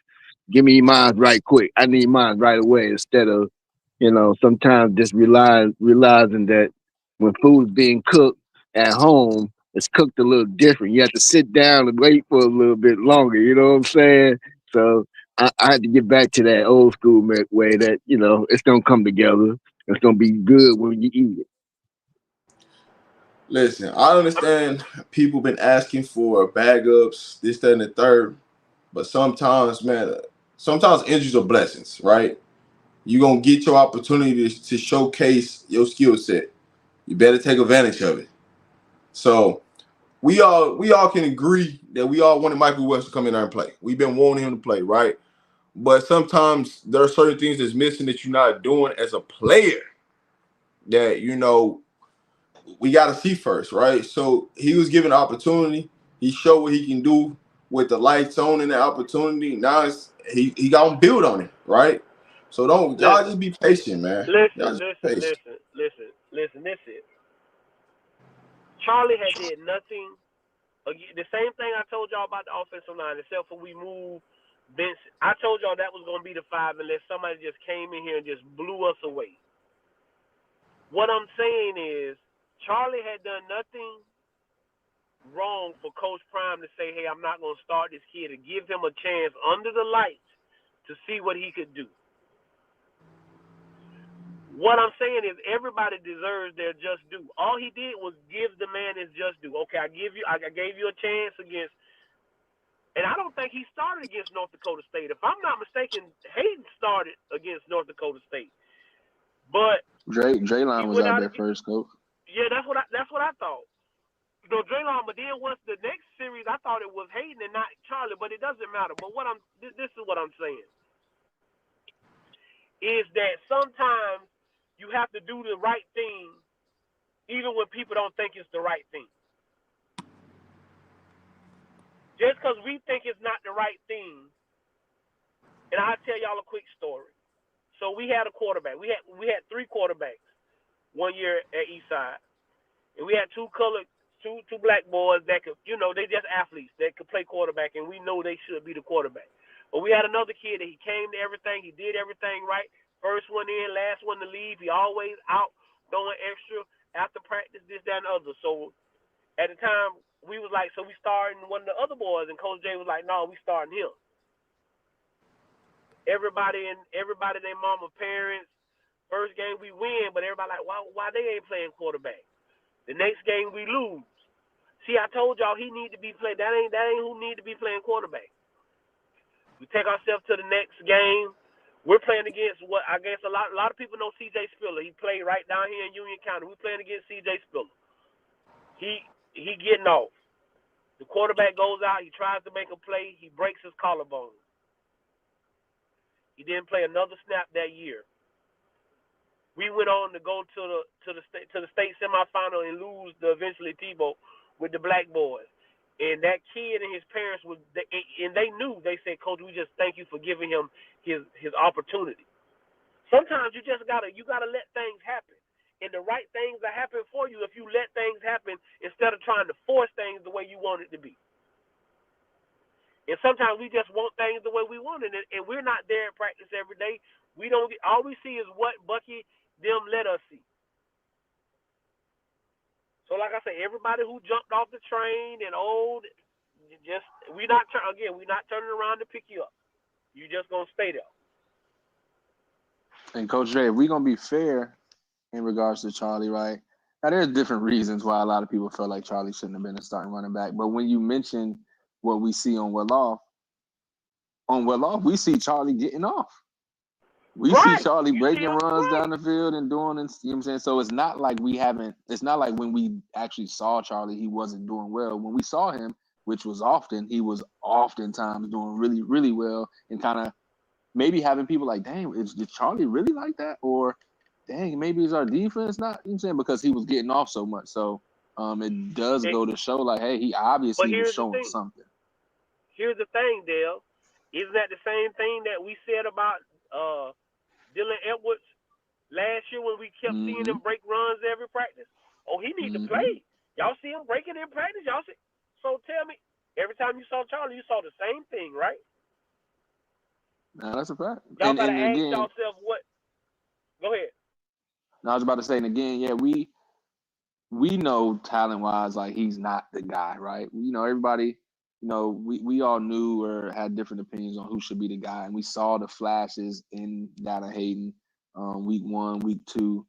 Speaker 1: Give me mine right quick. I need mine right away instead of sometimes just realizing that when food's being cooked at home, it's cooked a little different. You have to sit down and wait for a little bit longer. You know what I'm saying? So I had to get back to that old school way that it's gonna come together. It's gonna be good when you eat it.
Speaker 2: Listen, I understand people been asking for backups, this, that, and the third, but sometimes, man, sometimes injuries are blessings, right? You're gonna get your opportunity to showcase your skill set. You better take advantage of it. So we all can agree that we all wanted Michael West to come in there and play. We've been wanting him to play, right? But sometimes there are certain things that's missing that you're not doing as a player that we got to see first, right? So he was given an opportunity. He showed what he can do with the lights on and the opportunity. Now he got to build on it, right? So don't y'all
Speaker 3: Listen,
Speaker 2: just be patient, man. Y'all
Speaker 3: listen,
Speaker 2: just be
Speaker 3: listen,
Speaker 2: patient.
Speaker 3: listen, listen, listen. This is Charlie had did nothing. The same thing I told y'all about the offensive line, except for we moved Vince. I told y'all that was going to be the 5 unless somebody just came in here and just blew us away. What I'm saying is Charlie had done nothing wrong for Coach Prime to say, hey, I'm not going to start this kid, to give him a chance under the lights to see what he could do. What I'm saying is everybody deserves their just due. All he did was give the man his just due. Okay, I gave you a chance against, and I don't think he started against North Dakota State. If I'm not mistaken, Hayden started against North Dakota State. But he
Speaker 4: Draylon was
Speaker 3: went
Speaker 4: out
Speaker 3: out
Speaker 4: there
Speaker 3: and
Speaker 4: first, coach.
Speaker 3: yeah, that's what I thought. Draylon, but then once the next series, I thought it was Hayden and not Charlie, but it doesn't matter. But this is what I'm saying, is that sometimes you have to do the right thing even when people don't think it's the right thing. Just because we think it's not the right thing, and I'll tell y'all a quick story. So we had a quarterback. We had 3 quarterbacks. 1 year at Eastside, and we had two black boys that could, they just athletes that could play quarterback, and we know they should be the quarterback. But we had another kid that he came to everything, he did everything right. First one in, last one to leave. He always out throwing extra after practice, this, that, and other. So at the time, we was like, so we starting one of the other boys, and Coach J was like, no, we starting him. Everybody, their mama, parents. First game we win, but everybody like, why they ain't playing quarterback? The next game we lose. See, I told y'all he need to be playing. That ain't who need to be playing quarterback. We take ourselves to the next game. We're playing against what I guess a lot of people know C.J. Spiller. He played right down here in Union County. We're playing against C.J. Spiller. He getting off. The quarterback goes out. He tries to make a play. He breaks his collarbone. He didn't play another snap that year. We went on to go to the state semifinal and lose to eventually Tebow with the black boys. And that kid and his parents they knew. They said, Coach, we just thank you for giving him his opportunity. Sometimes you just gotta let things happen, and the right things will happen for you if you let things happen instead of trying to force things the way you want it to be. And sometimes we just want things the way we want it, and we're not there at practice every day. We don't. All we see is what Bucky them let us see. So, like I say, everybody who jumped off the train and we're not turning around to pick you up. You just gonna stay there.
Speaker 4: And Coach J, if we're gonna be fair in regards to Charlie, right? Now there's different reasons why a lot of people feel like Charlie shouldn't have been a starting running back. But when you mention what we see on Well Off, we see Charlie getting off. We see Charlie breaking runs down the field and doing, you know what I'm saying? So it's not like it's not like when we actually saw Charlie, he wasn't doing well. When we saw him, which was often, he was oftentimes doing really, really well and kind of maybe having people like, dang, is Charlie really like that? Or, dang, maybe it's our defense not, you know what I'm saying? Because he was getting off so much. So it does go to show like, hey, he obviously was showing something.
Speaker 3: Here's the thing, Dale. Isn't that the same thing that we said about Dylan Edwards last year when we kept seeing him break runs every practice? Oh, he need to play. Y'all see him breaking in practice? Y'all see? So tell me, every time you saw Charlie, you saw the same thing, right?
Speaker 4: No, that's a fact.
Speaker 3: Y'all gotta ask yourself what. Go ahead.
Speaker 4: No, I was about to say, and again, yeah, we know talent wise, like he's not the guy, right? You know, everybody, you know, we all knew or had different opinions on who should be the guy, and we saw the flashes in Data Hayden, week 1, week 2.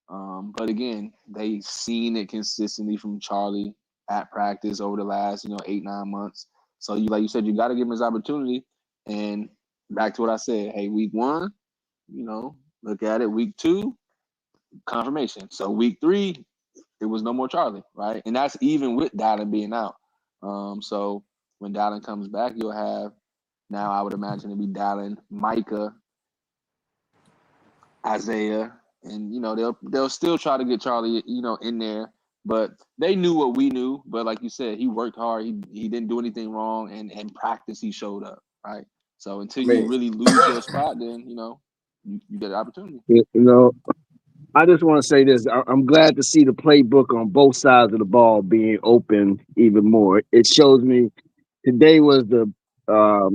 Speaker 4: But again, they seen it consistently from Charlie at practice over the last, 8-9 months. So like you said, you got to give him his opportunity. And back to what I said, hey, week 1, look at it. Week 2, confirmation. So week 3, it was no more Charlie, right? And that's even with Dallin being out. So when Dallin comes back, you'll have, now I would imagine it'd be Dallin, Micah, Isaiah, and they'll still try to get Charlie, in there. But they knew what we knew. But like you said, he worked hard. He didn't do anything wrong, and in practice he showed up, right? So until you really lose your spot, then you get an opportunity.
Speaker 1: I just want to say this. I'm glad to see the playbook on both sides of the ball being open even more. It shows me today was a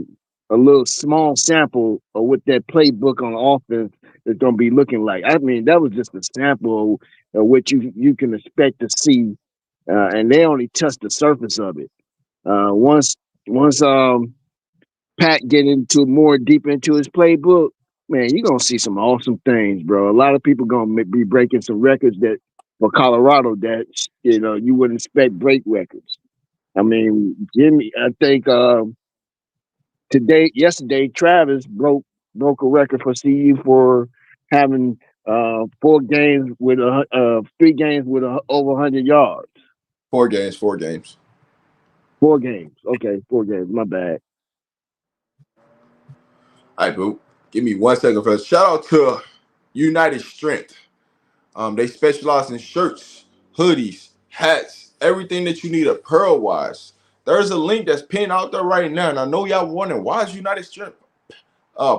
Speaker 1: little small sample of what that playbook on offense is going to be looking like. I mean, that was just a sample of what you can expect to see, and they only touched the surface of it. Once Pat get into more deep into his playbook, man, you're gonna see some awesome things, bro. A lot of people gonna be breaking some records that for Colorado that you wouldn't expect break records. I mean, Jimmy, I think yesterday, Travis broke a record for CU for having 4 games with 3 games with over 100 yards.
Speaker 2: 4 games. 4 games.
Speaker 1: 4 games. Okay, 4 games. My bad.
Speaker 2: All right, boo. Give me 1 second first. Shout out to United Strength. They specialize in shirts, hoodies, hats, everything that you need apparel wise. There's a link that's pinned out there right now, and I know y'all wondering why is United Strength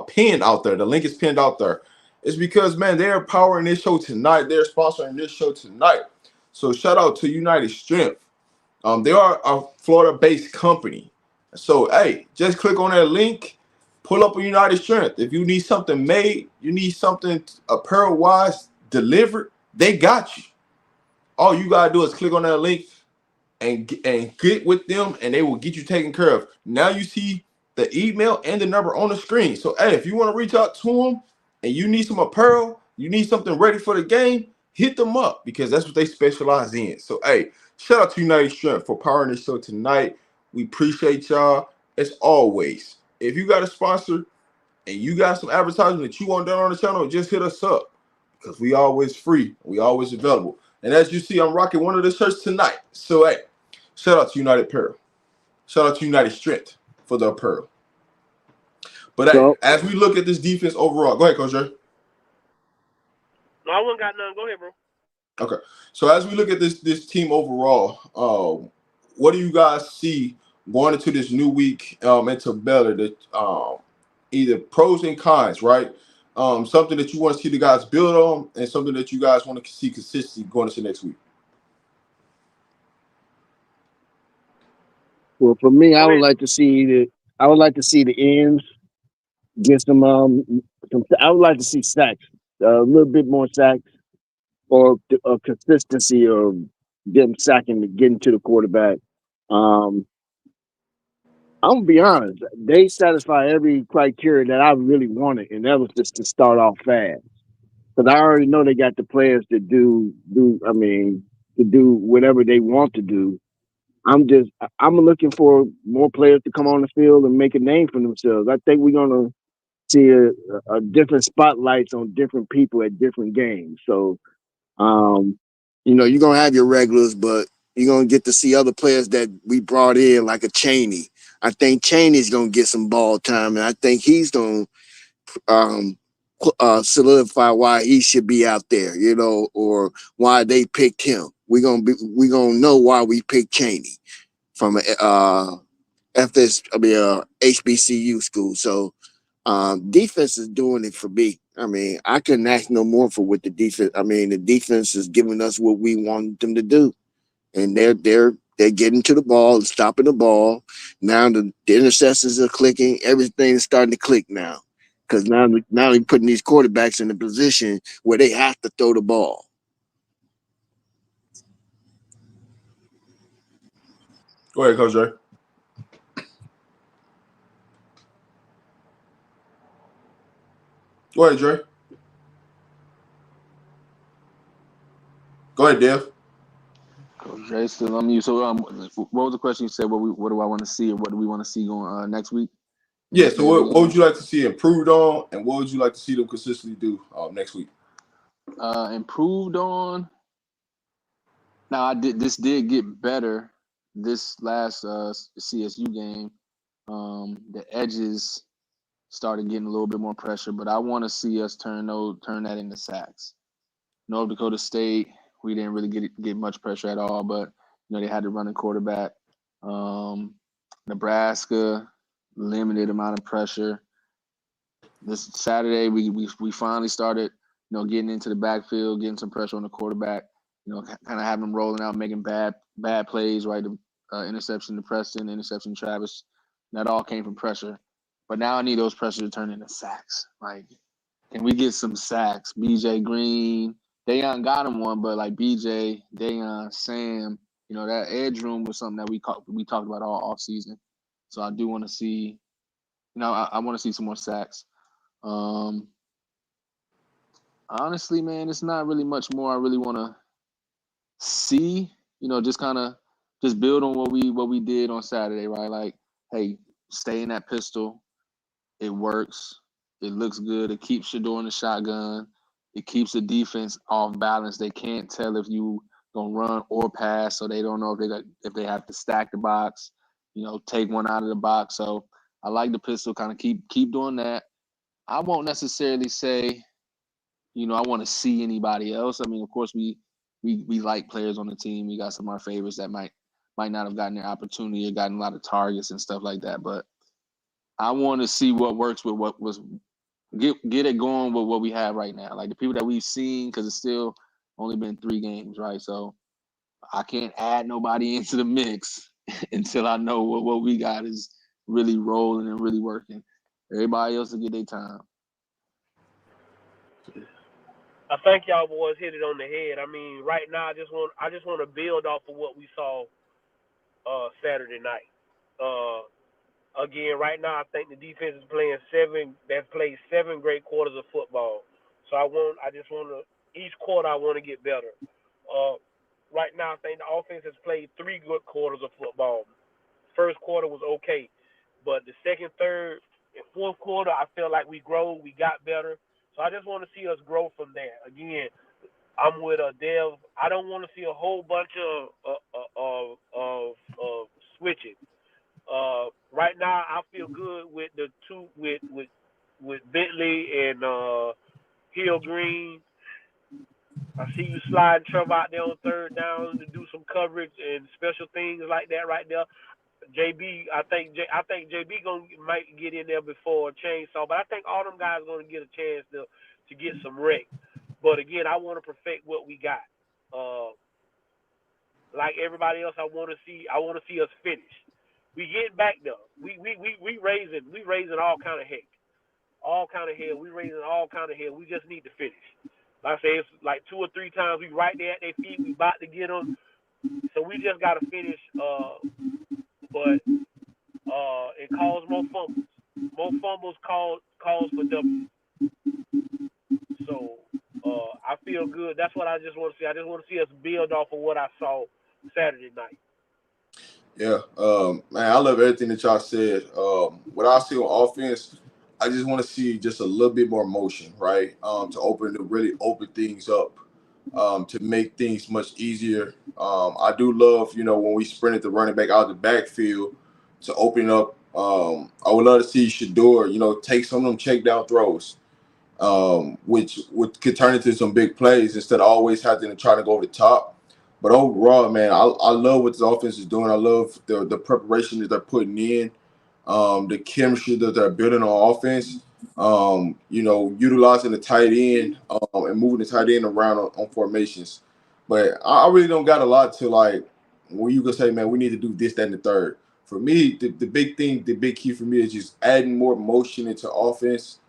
Speaker 2: pinned out there. The link is pinned out there. It's because, man, they're powering this show tonight. They're sponsoring this show tonight. So shout out to United Strength. They are a Florida-based company. So, hey, just click on that link, pull up a United Strength. If you need something made, you need something apparel-wise delivered, they got you. All you gotta do is click on that link and get with them, and they will get you taken care of. Now you see the email and the number on the screen. So, hey, if you want to reach out to them and you need some apparel, you need something ready for the game, hit them up because that's what they specialize in. So, hey, shout out to United Strength for powering this show tonight. We appreciate y'all as always. If you got a sponsor and you got some advertising that you want done on the channel, just hit us up because we always free. We always available. And as you see, I'm rocking one of the shirts tonight. So, hey, shout out to United Apparel. Shout out to United Strength for the apparel. But hey,
Speaker 1: So,
Speaker 2: as we look at this defense overall, go ahead, Coach Jay.
Speaker 3: No, I wouldn't got none. Go ahead, bro.
Speaker 2: Okay. So as we look at this team overall, what do you guys see going into this new week into better? That either pros and cons, right? Something that you want to see the guys build on, and something that you guys want to see consistency going into next week.
Speaker 1: well, for me,
Speaker 3: Go ahead.
Speaker 1: I would like to see the ends get some. I would like to see sacks, a little bit more sacks, or a consistency of them sacking, getting to the quarterback. Um, I'm gonna be honest; they satisfy every criteria that I really wanted, and that was just to start off fast. Because I already know they got the players to do. I mean, to do whatever they want to do. I'm looking for more players to come on the field and make a name for themselves. I think we're gonna see a different spotlights on different people at different games. So, um, you're gonna have your regulars, but you're gonna get to see other players that we brought in, like a Cheney. I think Cheney's gonna get some ball time, and I think he's gonna um, solidify why he should be out there, or why they picked him. We gonna know why we picked Cheney from a HBCU school. So defense is doing it for me. I mean, I couldn't ask no more for what the defense. I mean, the defense is giving us what we want them to do, and they're getting to the ball and stopping the ball. Now the intercessors are clicking. Everything is starting to click now, because now they're putting these quarterbacks in a position where they have to throw the ball.
Speaker 2: Go ahead, Coach Jay. Go ahead, Jay. Go ahead, Dev.
Speaker 4: Coach Jay still on mute. So, what was the question you said? What do I want to see, or what do we want to see going next week? Can you
Speaker 2: Yeah. So
Speaker 4: say it
Speaker 2: what
Speaker 4: again?
Speaker 2: would you like to see improved on, and what would you like to see them consistently do next week?
Speaker 4: Improved on. Now, this did get better this last CSU game. The edges started getting a little bit more pressure, but I want to see us turn that into sacks. North Dakota State, we didn't really get much pressure at all, but they had to run the quarterback. Nebraska, limited amount of pressure. This Saturday, we finally started, getting into the backfield, getting some pressure on the quarterback. Kind of having them rolling out, making bad plays, right? The interception to Preston, interception to Travis. That all came from pressure. But now I need those pressures to turn into sacks. Like, can we get some sacks? BJ Green, Dayon got him one, but like BJ, Dayon, Sam, that edge room was something that we talked about all off season. So I do want to see, I want to see some more sacks. Um, Honestly, man, it's not really much more I really want to see. Just kind of just build on what we did on Saturday, right? Like, hey, stay in that pistol. It works. It looks good. It keeps Shador in the shotgun. It keeps the defense off balance. They can't tell if you gonna run or pass, so they don't know if they have to stack the box. Take one out of the box. So I like the pistol. Kind of keep doing that. I won't necessarily say, I want to see anybody else. I mean, of course, we like players on the team. We got some of our favorites that might not have gotten their opportunity or gotten a lot of targets and stuff like that. But I want to see what works with get it going with what we have right now. Like the people that we've seen, because it's still only been 3 games, right? So I can't add nobody into the mix until I know what we got is really rolling and really working. Everybody else will get their time.
Speaker 3: I think y'all boys hit it on the head. I mean, right now I just want to build off of what we saw Saturday night. Again, right now I think the defense is playing seven. They've played 7 great quarters of football. So I just want to each quarter I want to get better. Uh, right now I think the offense has played 3 good quarters of football. First quarter was okay, but the second, third, and fourth quarter I feel like we grow, we got better. So I just want to see us grow from there. Again, I'm with Dev. I don't want to see a whole bunch of switching. Right now, I feel good with the two with Bentley and Hill Green. I see you sliding Trevor out there on third down to do some coverage and special things like that right there. JB, I think JB might get in there before Chainsaw, but I think all them guys gonna get a chance to get some wreck. But again, I want to perfect what we got. Uh, like everybody else, I want to see us finish. We get back there. We raising all kind of heck, all kind of hell. We raising all kind of hell. We just need to finish. Like I say, it's like 2 or 3 times we right there at their feet. We about to get them, so we just gotta finish. But it calls more fumbles. More fumbles calls for W. So I feel good. That's what I just want to see. I just want to see us build off of what I saw Saturday night.
Speaker 2: Yeah, man, I love everything that y'all said. What I see on offense, I just want to see just a little bit more motion, right? To really open things up, to make things much easier. I do love, when we sprinted the running back out of the backfield to open up. I would love to see Shador, take some of them check down throws, which could turn into some big plays instead of always having to try to go over the top. But overall, man, I love what this offense is doing. I love the preparation that they're putting in, the chemistry that they're building on offense. Utilizing the tight end and moving the tight end around on formations. But I really don't got a lot to like where you can say, man, we need to do this, that, and the third. For me, the big thing, the big key for me is just adding more motion into offense,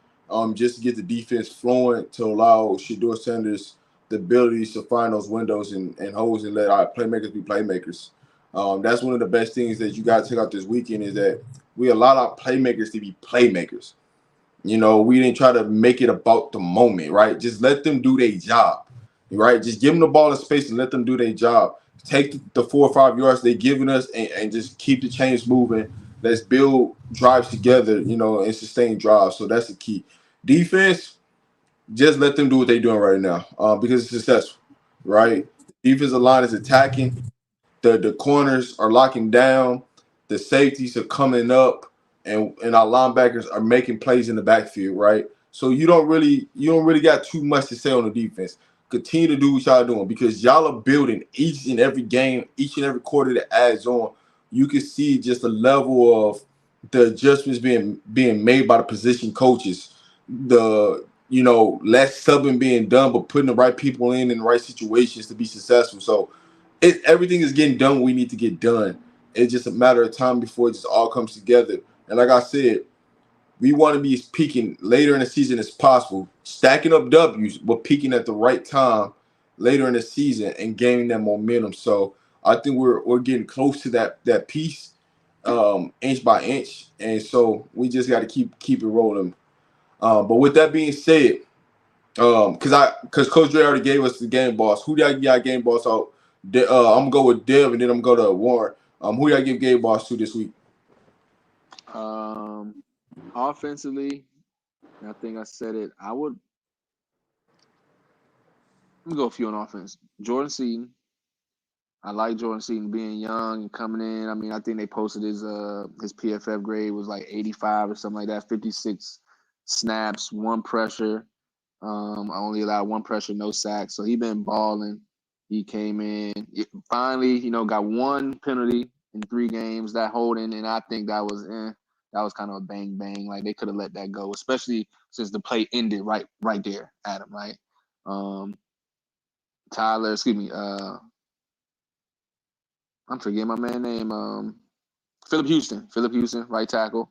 Speaker 2: just to get the defense flowing to allow Shador Sanders the abilities to find those windows and holes and let our playmakers be playmakers. That's one of the best things that you got to take out this weekend is that we allow our playmakers to be playmakers. We didn't try to make it about the moment, right? Just let them do their job, right? Just give them the ball in space and let them do their job. Take the 4 or 5 yards they're giving us and just keep the chains moving. Let's build drives together, and sustain drives. So that's the key. Defense, just let them do what they're doing right now because it's successful, right? Defensive line is attacking. The corners are locking down. The safeties are coming up, and our linebackers are making plays in the backfield, right? So you don't really got too much to say on the defense. Continue to do what y'all doing because y'all are building each and every game, each and every quarter that adds on. You can see just the level of the adjustments being made by the position coaches. The less subbing being done, but putting the right people in the right situations to be successful. So everything is getting done. We need to get done. It's just a matter of time before it just all comes together. And like I said, we want to be peaking later in the season as possible, stacking up W's, but peaking at the right time later in the season and gaining that momentum. So I think we're getting close to that piece, inch by inch, and so we just got to keep it rolling. But with that being said, because Coach Dre already gave us the game boss. Who did I give game boss out? I'm gonna go with Dev, and then I'm gonna go to Warren. Who did I give game boss to this week?
Speaker 4: Offensively, I think I said it. I'm gonna go a few on offense. Jordan Seaton. I like Jordan Seaton being young and coming in. I mean, I think they posted his PFF grade was like 85 or something like that. 56 snaps, 1 pressure. I only allowed 1 pressure, no sacks. So he been balling. He came in finally, got 1 penalty in 3 games, that holding, and I think that was that was kind of a bang bang. Like they could have let that go, especially since the play ended right there at him. Right, um, Tyler, excuse me, I'm forgetting my man name. Philip Houston, right tackle.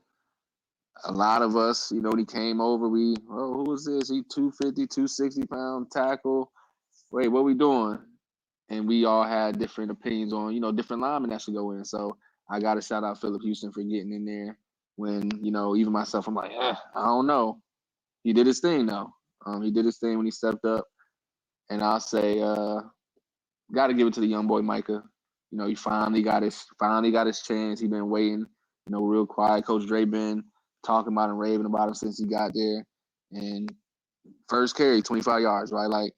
Speaker 4: A lot of us, when he came over, who was this? He 250, 260 pound tackle. Wait, what we doing? And we all had different opinions on, different linemen that should go in. So I got to shout out Philip Houston for getting in there when, even myself, I'm like, I don't know. He did his thing, though. He did his thing when he stepped up. And I'll say, got to give it to the young boy Micah. He finally got his chance. He been waiting, real quiet. Coach Dre been talking about and raving about him since he got there. And first carry, 25 yards, right? Like,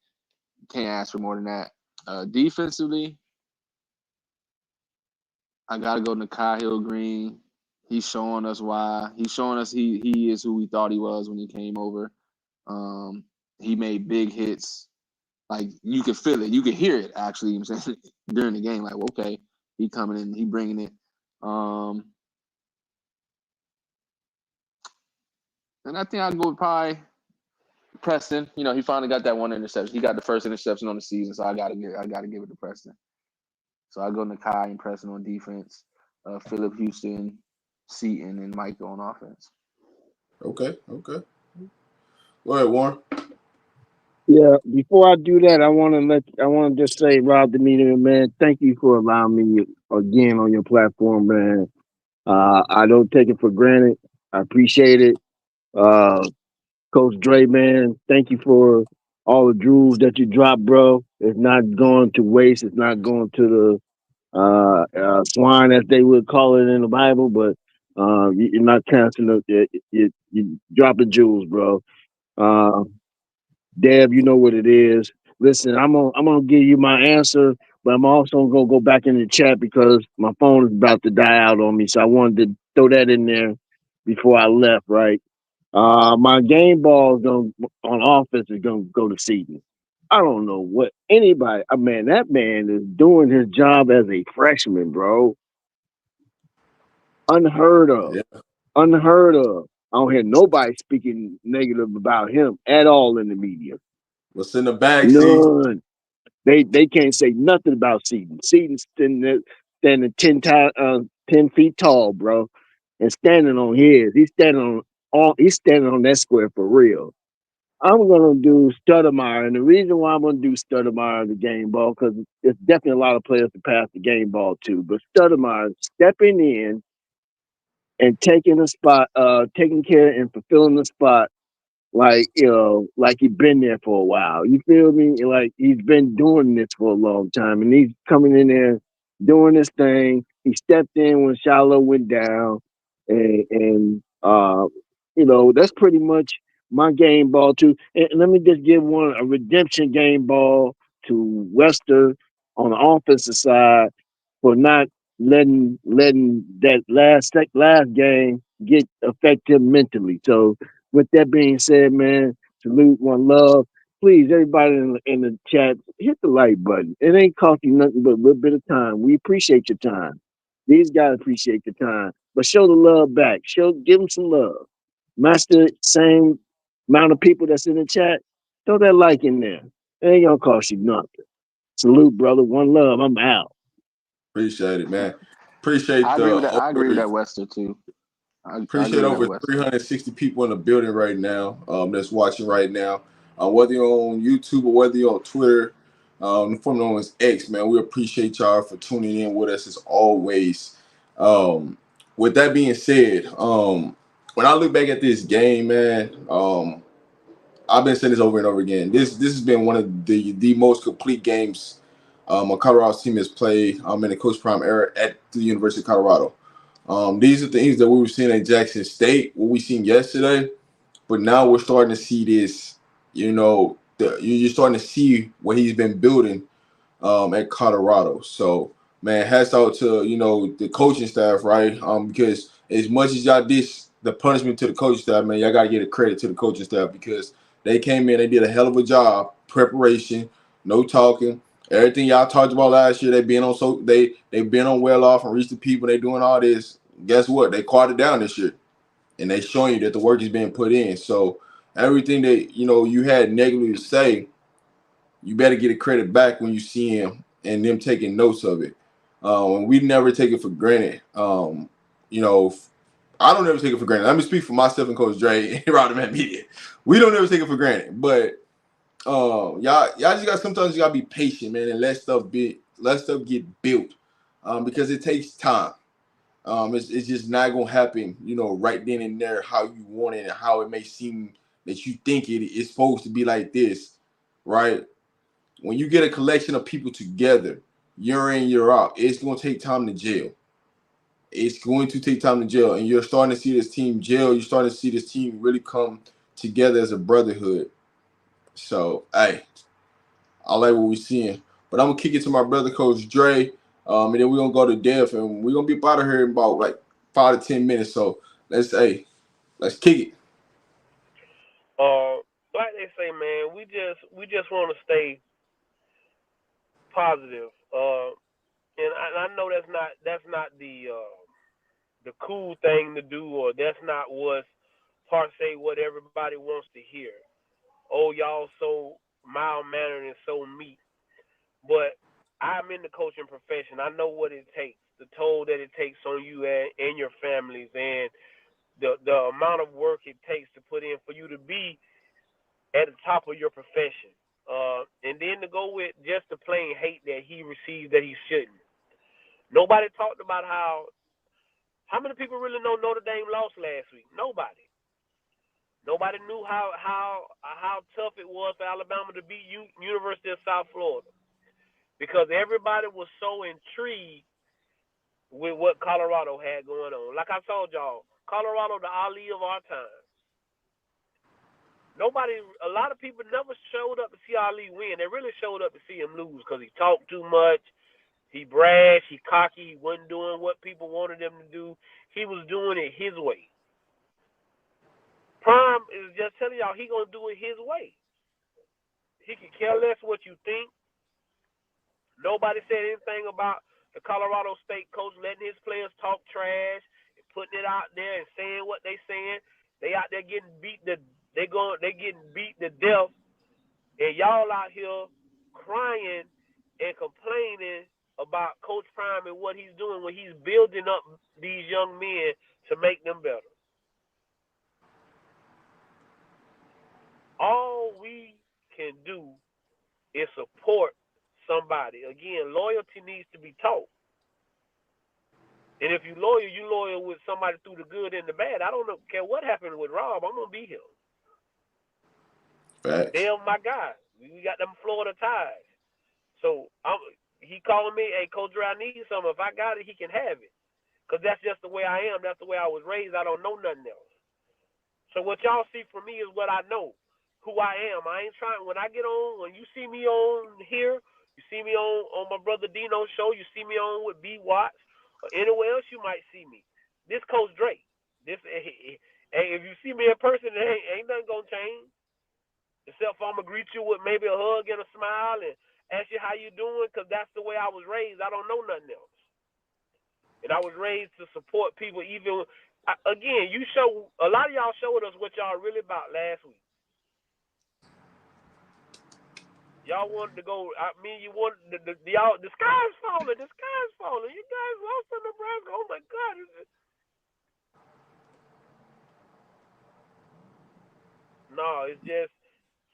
Speaker 4: can't ask for more than that. Defensively, I gotta go Nakai Hill Green. He's showing us why. He's showing us he is who we thought he was when he came over. He made big hits. Like you could feel it, you could hear it actually. I'm saying during the game, like okay, he coming in, he bringing it. And I think I'd go with probably Preston. He finally got that one interception. He got the first interception on the season, so I gotta give it to Preston. So I go Nakai and Preston on defense, Philip Houston, Seaton, and Micah on offense.
Speaker 2: Okay. Go ahead, Warren.
Speaker 1: Yeah, before I do that, I want to just say, RobDaMedia, man, thank you for allowing me again on your platform, man. I don't take it for granted. I appreciate it. Uh, Coach Dre, man, thank you for all the jewels that you dropped, bro. It's not going to waste. It's not going to the swine, as they would call it in the Bible, but you're not canceling it. You dropping jewels, bro. Uh, Deb, you know what it is. Listen, I'm gonna give you my answer, but I'm also gonna go back in the chat because my phone is about to die out on me. So I wanted to throw that in there before I left, right? My game ball is gonna on offense is gonna go to Seaton. I don't know what anybody. I mean, that man is doing his job as a freshman, bro. Unheard of.
Speaker 2: Yeah.
Speaker 1: Unheard of. I don't hear nobody speaking negative about him at all in the media.
Speaker 2: What's in the bag, C?
Speaker 1: None. They can't say nothing about Seaton. Seaton's standing 10 feet tall, bro, and standing on his. He's standing on that square for real. I'm gonna do Stoudemire, and the reason why I'm gonna do Stoudemire the game ball because there's definitely a lot of players to pass the game ball to, but Stoudemire stepping in and taking a spot, taking care and fulfilling the spot like he's been there for a while. You feel me? Like he's been doing this for a long time, and he's coming in there doing this thing. He stepped in when Shiloh went down, and that's pretty much my game ball too. And let me just give a redemption game ball to Wester on the offensive side for not letting that last game get affect him mentally. So with that being said, man, salute, one love. Please, everybody in the chat, hit the like button. It ain't costing nothing but a little bit of time. We appreciate your time. These guys appreciate the time, but show the love back. Give them some love. Master, same amount of people that's in the chat. Throw that like in there. It ain't gonna cost you nothing. Salute, brother. One love. I'm out.
Speaker 2: Appreciate it, man. Appreciate
Speaker 4: I agree with
Speaker 2: the
Speaker 4: that. I agree with
Speaker 2: over
Speaker 4: that, Wester too. I agree
Speaker 2: Appreciate
Speaker 4: with that,
Speaker 2: over
Speaker 4: Wester.
Speaker 2: 360 people in the building right now, that's watching right now. Whether you're on YouTube or whether you're on Twitter, formerly known as X, man, we appreciate y'all for tuning in with us as always. With that being said, when I look back at this game, man, I've been saying this over and over again. This has been one of the most complete games a Colorado's team has played in the Coach Prime era at the University of Colorado. These are things that we were seeing at Jackson State, what we seen yesterday, but now we're starting to see this. You're starting to see what he's been building at Colorado. So, man, hats out to the coaching staff, right? Because as much as y'all dish the punishment to the coaching staff, man, y'all gotta give a credit to the coaching staff because they came in, they did a hell of a job, preparation, no talking. Everything y'all talked about last year, they've been on well off and reached the people. They doing all this. Guess what? They caught it down this year. and they showing you that the work is being put in. So everything that you had negatively to say, you better get a credit back when you see him and them taking notes of it. We never take it for granted. You know, I don't ever take it for granted. Let me speak for myself and Coach Dre and RobDaManMedia. We don't ever take it for granted, but y'all just got sometimes you gotta be patient, man, and let stuff get built, because it takes time. It's just not gonna happen, right then and there how you want it and how it may seem that you think it's supposed to be like this, right? When you get a collection of people together, year in, year out, it's gonna take time to gel. It's going to take time to gel, and you're starting to see this team gel. You're starting to see this team really come together as a brotherhood. So, hey, I like what we're seeing. But I'm gonna kick it to my brother, Coach Dre, and then we're gonna go to Dev, and we're gonna be out of here in about like 5 to 10 minutes. So let's kick it.
Speaker 3: Like they say, man, we just want to stay positive. And I know that's not the cool thing to do, or that's not what everybody wants to hear. Oh, y'all so mild mannered and so meek. But I'm in the coaching profession. I know what it takes, the toll that it takes on you and your families, and the amount of work it takes to put in for you to be at the top of your profession. And then to go with just the plain hate that he received that he shouldn't. Nobody talked about how many people really know Notre Dame lost last week? Nobody. Nobody knew how tough it was for Alabama to beat University of South Florida, because everybody was so intrigued with what Colorado had going on. Like I told y'all, Colorado, the Ali of our time. A lot of people never showed up to see Ali win. They really showed up to see him lose because he talked too much. He brash, he cocky, he wasn't doing what people wanted him to do. He was doing it his way. Prime is just telling y'all he gonna do it his way. He can care less what you think. Nobody said anything about the Colorado State coach letting his players talk trash and putting it out there and saying what they saying. They out there getting beat they getting beat to death, and y'all out here crying and complaining about Coach Prime and what he's doing when he's building up these young men to make them better. All we can do is support somebody. Again, loyalty needs to be taught. And if you loyal with somebody through the good and the bad. I don't care what happened with Rob. I'm gonna be here.
Speaker 2: Facts.
Speaker 3: They're my guy. We got them Florida ties. So he called me, hey, Coach Dre, I need something. If I got it, he can have it. Because that's just the way I am. That's the way I was raised. I don't know nothing else. So what y'all see from me is what I know, who I am. I ain't trying. When I get on, when you see me on here, you see me on my brother Dino's show, you see me on with B Watts, or anywhere else you might see me. This Coach Drake. This, hey, if you see me in person, ain't nothing gonna change. Except for I'm gonna greet you with maybe a hug and a smile and ask you how you doing, because that's the way I was raised. I don't know nothing else. And I was raised to support people. Even again, a lot of y'all showed us what y'all really about last week. Y'all wanted to go. I mean, you wanted the sky's falling. The sky's falling. You guys lost to Nebraska. Oh my God! No, it's just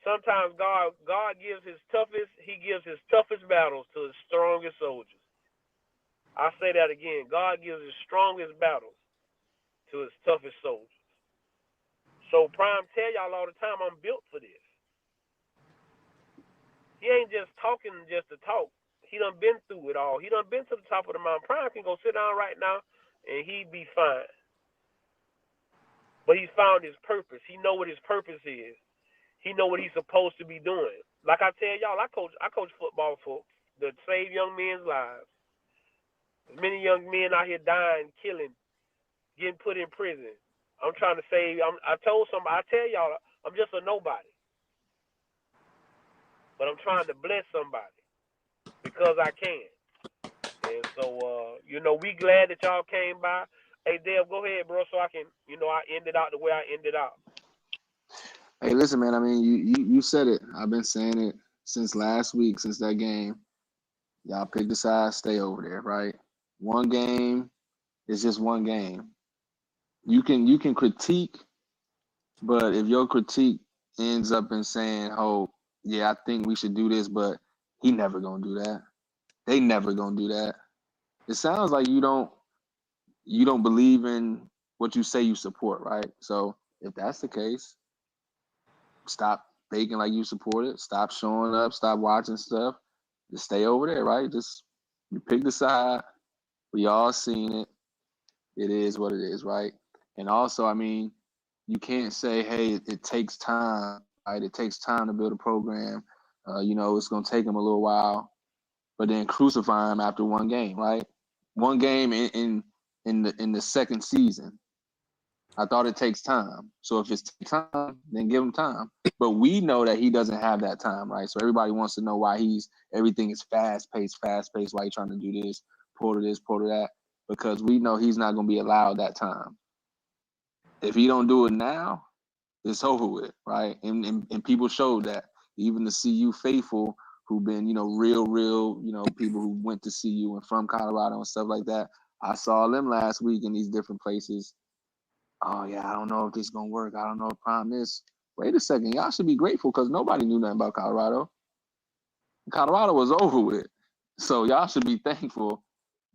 Speaker 3: sometimes God gives his toughest. He gives his toughest battles to his strongest soldiers. I say that again. God gives his strongest battles to his toughest soldiers. So Prime tell y'all all the time, I'm built for this. He ain't just talking just to talk. He done been through it all. He done been to the top of the mountain. Prime can go sit down right now and he'd be fine. But he's found his purpose. He know what his purpose is. He know what he's supposed to be doing. Like I tell y'all, I coach football for to save young men's lives. There's many young men out here dying, killing, getting put in prison. I'm trying to save. I told somebody. I tell y'all, I'm just a nobody, but I'm trying to bless somebody because I can. And so, we glad that y'all came by. Hey, Deb, go ahead, bro, so I can, I end it out the way I ended out.
Speaker 4: Hey, listen, man. I mean, you said it. I've been saying it since last week, since that game. Y'all pick the side, stay over there, right? One game is just one game. You can critique, but if your critique ends up in saying, "Oh, yeah, I think we should do this," but he never gonna do that. They never gonna do that. It sounds like you don't believe in what you say you support, right? So if that's the case, stop faking like you support it. Stop showing up. Stop watching stuff. Just stay over there, right? Just you pick the side. We all seen it. It is what it is, right? And also, I mean, you can't say, "Hey, it takes time, right? It takes time to build a program. It's going to take them a little while," but then crucify him after one game, right? One game in the second season. I thought it takes time. So if it's time, then give him time. But we know that he doesn't have that time, right? So everybody wants to know why everything is fast paced. Why he's trying to do this, pull to this, pull to that, because we know he's not going to be allowed that time. If he don't do it now, it's over with, right? And people showed that. Even the CU faithful who've been, real, people who went to CU and from Colorado and stuff like that. I saw them last week in these different places. Oh yeah, I don't know if this is gonna work. I don't know if Prime is. Wait a second, y'all should be grateful because nobody knew nothing about Colorado. Colorado was over with, so y'all should be thankful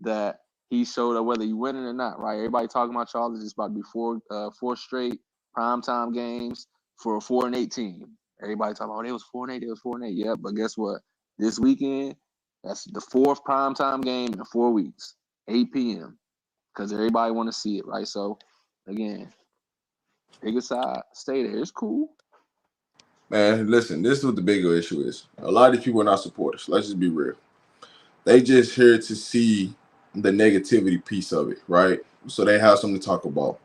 Speaker 4: that he showed up whether you win it or not, right? Everybody talking about y'all is about to be four straight primetime games for a 4-8 team. Everybody talking about, oh, they was 4-8, they was 4-8. Yeah, but guess what? This weekend, that's the fourth primetime game in 4 weeks, 8 p.m. Because everybody want to see it, right? So again, pick a side, stay there. It's cool.
Speaker 2: Man, listen, this is what the bigger issue is. A lot of these people are not supporters. Let's just be real. They just here to see the negativity piece of it, right? So they have something to talk about.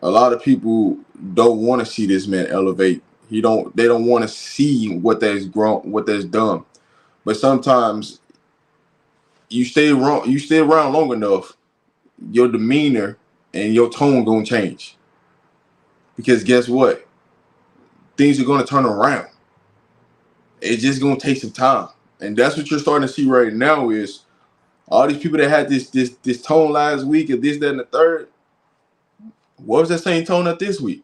Speaker 2: A lot of people don't want to see this man elevate. They don't want to see what that's grown, what that's done. But sometimes you stay around long enough, your demeanor and your tone gonna change. Because guess what? Things are gonna turn around. It's just gonna take some time. And that's what you're starting to see right now is all these people that had this tone last week and this, that, and the third. What was that same tone up this week?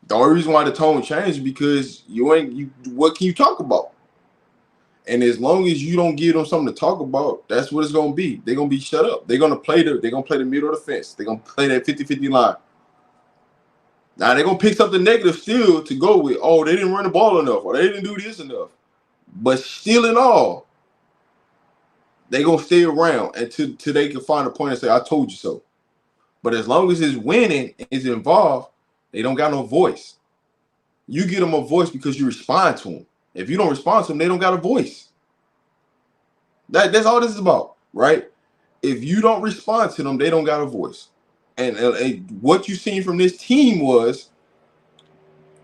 Speaker 2: The only reason why the tone changed is because what can you talk about? And as long as you don't give them something to talk about, that's what it's gonna be. They're gonna be shut up. They're gonna play the middle of the fence. They're gonna play that 50-50 line. Now they're gonna pick something negative still to go with. Oh, they didn't run the ball enough, or they didn't do this enough. But still in all, they're gonna stay around until they can find a point and say, I told you so. But as long as it's winning, is involved, they don't got no voice. You give them a voice because you respond to them. If you don't respond to them, they don't got a voice. That's all this is about, right? If you don't respond to them, they don't got a voice. And what you seen from this team was,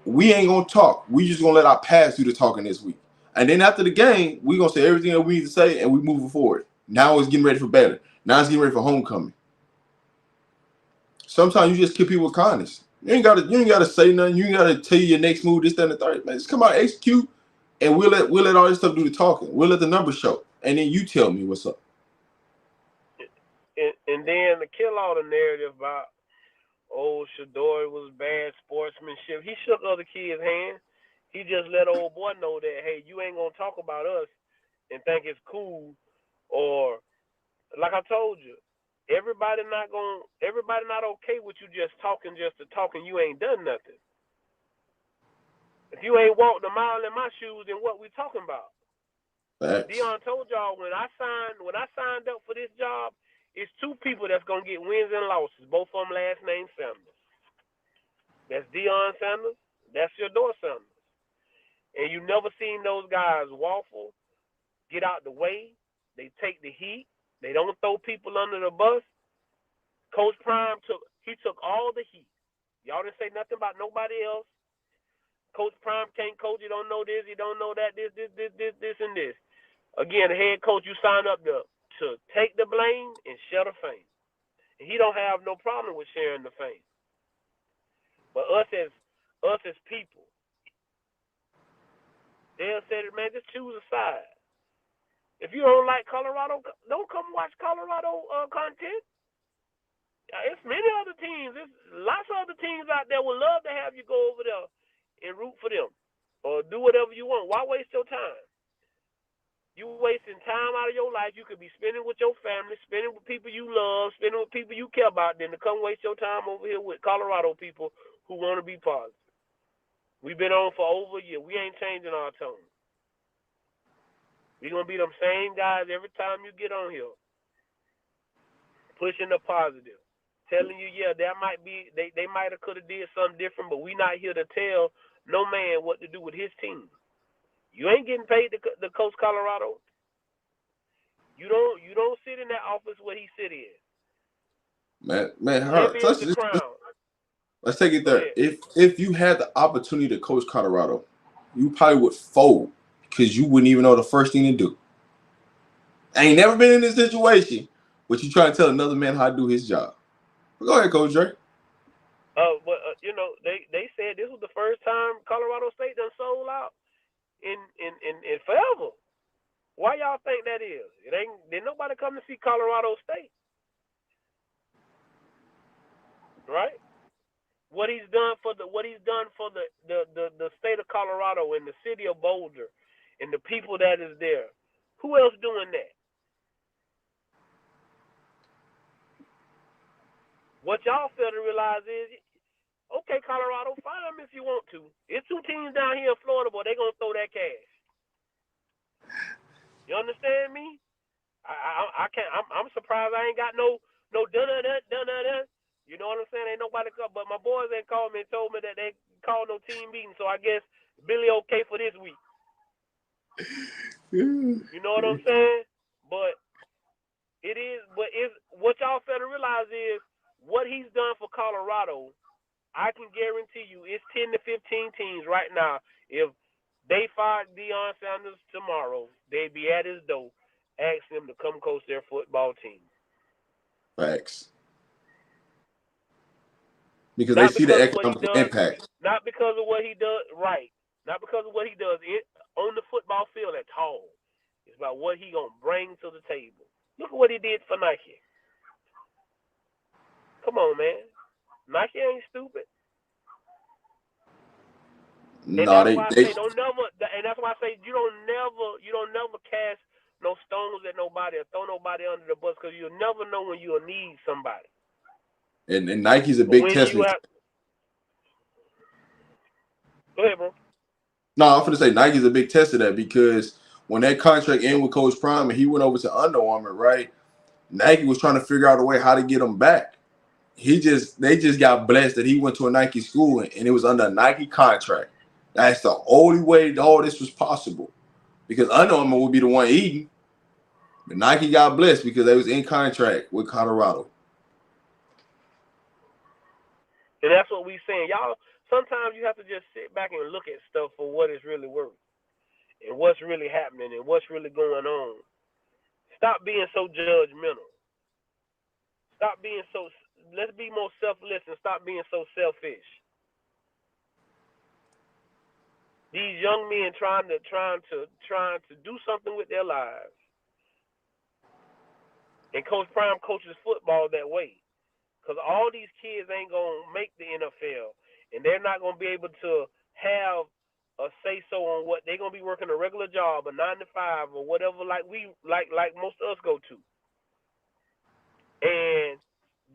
Speaker 2: we ain't gonna talk. We just gonna let our past do the talking this week. And then after the game, we gonna say everything that we need to say, and we moving forward. Now it's getting ready for better. Now it's getting ready for homecoming. Sometimes you just kill people with kindness. You ain't gotta say nothing. You ain't gotta tell you your next move, this, that, and the third. Man, just come out, execute, and we'll let all this stuff do the talking. We'll let the numbers show, and then you tell me what's up.
Speaker 3: And then to kill all the narrative about Shador was bad sportsmanship. He shook other kids' hands. He just let old boy know that, hey, you ain't gonna talk about us and think it's cool, or like I told you, everybody not okay with you just talking just to talk and you ain't done nothing. If you ain't walked a mile in my shoes, then what we talking about?
Speaker 2: Facts.
Speaker 3: Dion told y'all when I signed up for this job, it's two people that's gonna get wins and losses. Both of them last name Sanders. That's Dion Sanders. That's your door Sanders. And you never seen those guys waffle, get out the way. They take the heat. They don't throw people under the bus. Coach Prime took all the heat. Y'all didn't say nothing about nobody else. Coach Prime can't coach. You don't know this. You don't know that. This, and this. Again, the head coach, you signed up to to take the blame and share the fame. And he don't have no problem with sharing the fame. But us as people, they'll say, man, just choose a side. If you don't like Colorado, don't come watch Colorado content. It's many other teams. There's lots of other teams out there would love to have you go over there and root for them or do whatever you want. Why waste your time? You wasting time out of your life. You could be spending with your family, spending with people you love, spending with people you care about, than to come waste your time over here with Colorado people who want to be positive. We've been on for over a year. We ain't changing our tone. We're going to be them same guys every time you get on here, pushing the positive, telling you, yeah, that might be, they might have could have did something different, but we not here to tell no man what to do with his team. You ain't getting paid to coach Colorado. You don't sit in that office where he sit in.
Speaker 2: Man,
Speaker 3: Heavy is the crown.
Speaker 2: Let's take it there. If you had the opportunity to coach Colorado, you probably would fold because you wouldn't even know the first thing to do. I ain't never been in this situation, but you try to tell another man how to do his job. Go ahead, Coach Dre.
Speaker 3: But they said this was the first time Colorado State done sold out in forever. Why y'all think that is? Did nobody come to see Colorado State, right? What he's done for the state of Colorado and the city of Boulder and the people that is there. Who else doing that? What y'all fail to realize is, okay, Colorado, fine them if you want to. It's two teams down here in Florida, but they gonna throw that cash. You understand me? I can't. I'm surprised I ain't got no dun. You know what I'm saying? Ain't nobody come, but my boys ain't called me and told me that they called no team meeting. So I guess Billy okay for this week. You know what I'm saying? But what y'all fail to realize is what he's done for Colorado. I can guarantee you it's 10 to 15 teams right now. If they fired Deion Sanders tomorrow, they'd be at his door asking him to come coach their football team.
Speaker 2: Facts. Because they see the economic impact.
Speaker 3: Not because of what he does, right. Not because of what he does on the football field at all. It's about what he going to bring to the table. Look at what he did for Nike. Come on, man. Nike ain't stupid. And that's why I say don't never. And that's why I say you don't never cast no stones at nobody or throw nobody under the bus because you'll never know when you'll need somebody.
Speaker 2: And Nike's a big test.
Speaker 3: Go ahead, bro.
Speaker 2: No, I'm going to say Nike's a big test of that because when that contract ended with Coach Prime and he went over to Under Armour, right? Nike was trying to figure out a way how to get him back. They just got blessed that he went to a Nike school and it was under a Nike contract. That's the only way all this was possible because Under Armour would be the one eating. But Nike got blessed because they was in contract with Colorado.
Speaker 3: And that's what we saying. Y'all, sometimes you have to just sit back and look at stuff for what it's really worth and what's really happening and what's really going on. Stop being so judgmental. Let's be more selfless and stop being so selfish. These young men trying to do something with their lives. And Coach Prime coaches football that way. Because all these kids ain't going to make the NFL. And they're not going to be able to have a say-so on what they're going to be working a regular job, a 9 to 5 or whatever like most of us go to. And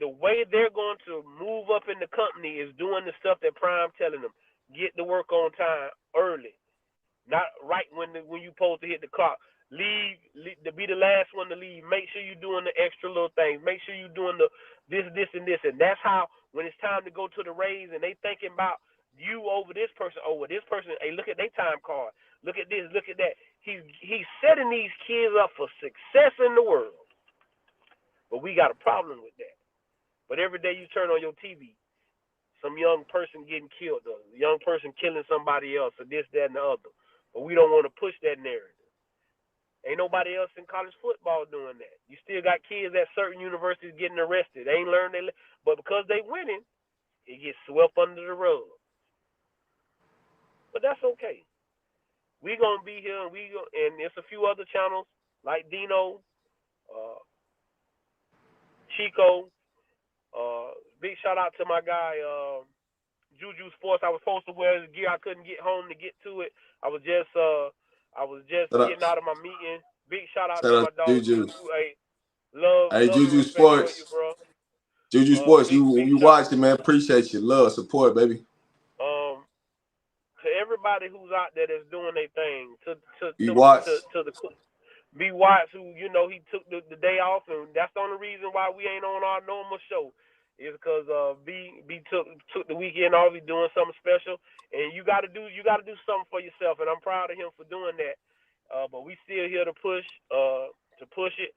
Speaker 3: the way they're going to move up in the company is doing the stuff that Prime telling them. Get to work on time early. Not right when you're supposed to hit the clock. Leave to be the last one to leave. Make sure you're doing the extra little things. Make sure you're doing the this, and this. And that's how when it's time to go to the raise and they thinking about you over this person, hey, look at their time card. Look at this, look at that. He's setting these kids up for success in the world. But we got a problem with that. But every day you turn on your TV, some young person getting killed, or a young person killing somebody else, or this, that, and the other. But we don't want to push that narrative. Ain't nobody else in college football doing that. You still got kids at certain universities getting arrested. They ain't learned but because they winning, it gets swept under the rug. But that's okay. We gonna be here, and there's a few other channels like Dino, uh, Chico. Big shout out to my guy Juju Sports. I was supposed to wear his gear. I couldn't get home to get to it. I was just
Speaker 2: Shout out,
Speaker 3: getting out of my meeting. Big shout out
Speaker 2: shout
Speaker 3: to
Speaker 2: out
Speaker 3: my
Speaker 2: to
Speaker 3: dog
Speaker 2: Juju.
Speaker 3: Juju. Hey, love
Speaker 2: Hey,
Speaker 3: and
Speaker 2: Juju
Speaker 3: respect for you,
Speaker 2: Sports.
Speaker 3: bro.
Speaker 2: Juju Sports,
Speaker 3: Big
Speaker 2: you
Speaker 3: shout
Speaker 2: watching, man. Appreciate you. Love, support, baby.
Speaker 3: um to everybody who's out there that's doing their thing.
Speaker 2: You watch.
Speaker 3: To the B. Watts, who he took the day off, and that's the only reason why we ain't on our normal show, is because B took the weekend off. He's doing something special, and you got to do something for yourself, and I'm proud of him for doing that. But we still here to push it,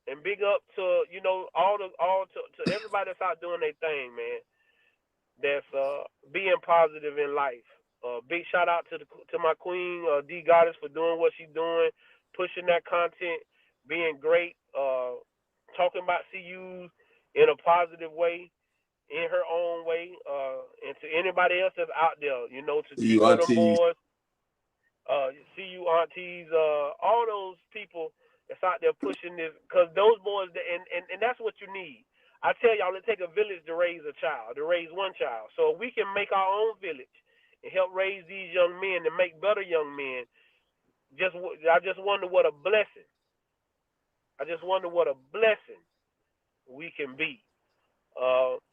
Speaker 3: and big up to to everybody that's out doing their thing, man. That's being positive in life. Big shout out to my queen D Goddess for doing what she's doing, pushing that content, being great, talking about CUs in a positive way, in her own way, and to anybody else that's out there, to
Speaker 2: You
Speaker 3: Chico them
Speaker 2: aunties.
Speaker 3: boys, CU aunties, all those people that's out there pushing this, because those boys, and that's what you need. I tell y'all, it take a village to raise a child, to raise one child. So if we can make our own village and help raise these young men and make better young men, I just wonder what a blessing. I just wonder what a blessing we can be.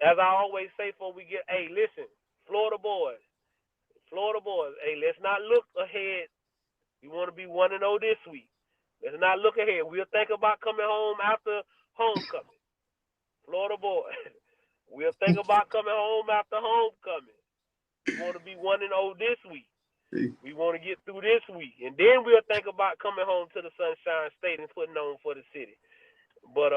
Speaker 3: As I always say, before we get, hey, listen, Florida boys, hey, let's not look ahead. We want to be 1-0 this week. Let's not look ahead. We'll think about coming home after homecoming. Florida boys. We'll think about coming home after homecoming. We want to be 1-0 this week. We want to get through this week. And then we'll think about coming home to the Sunshine State and putting on for the city. But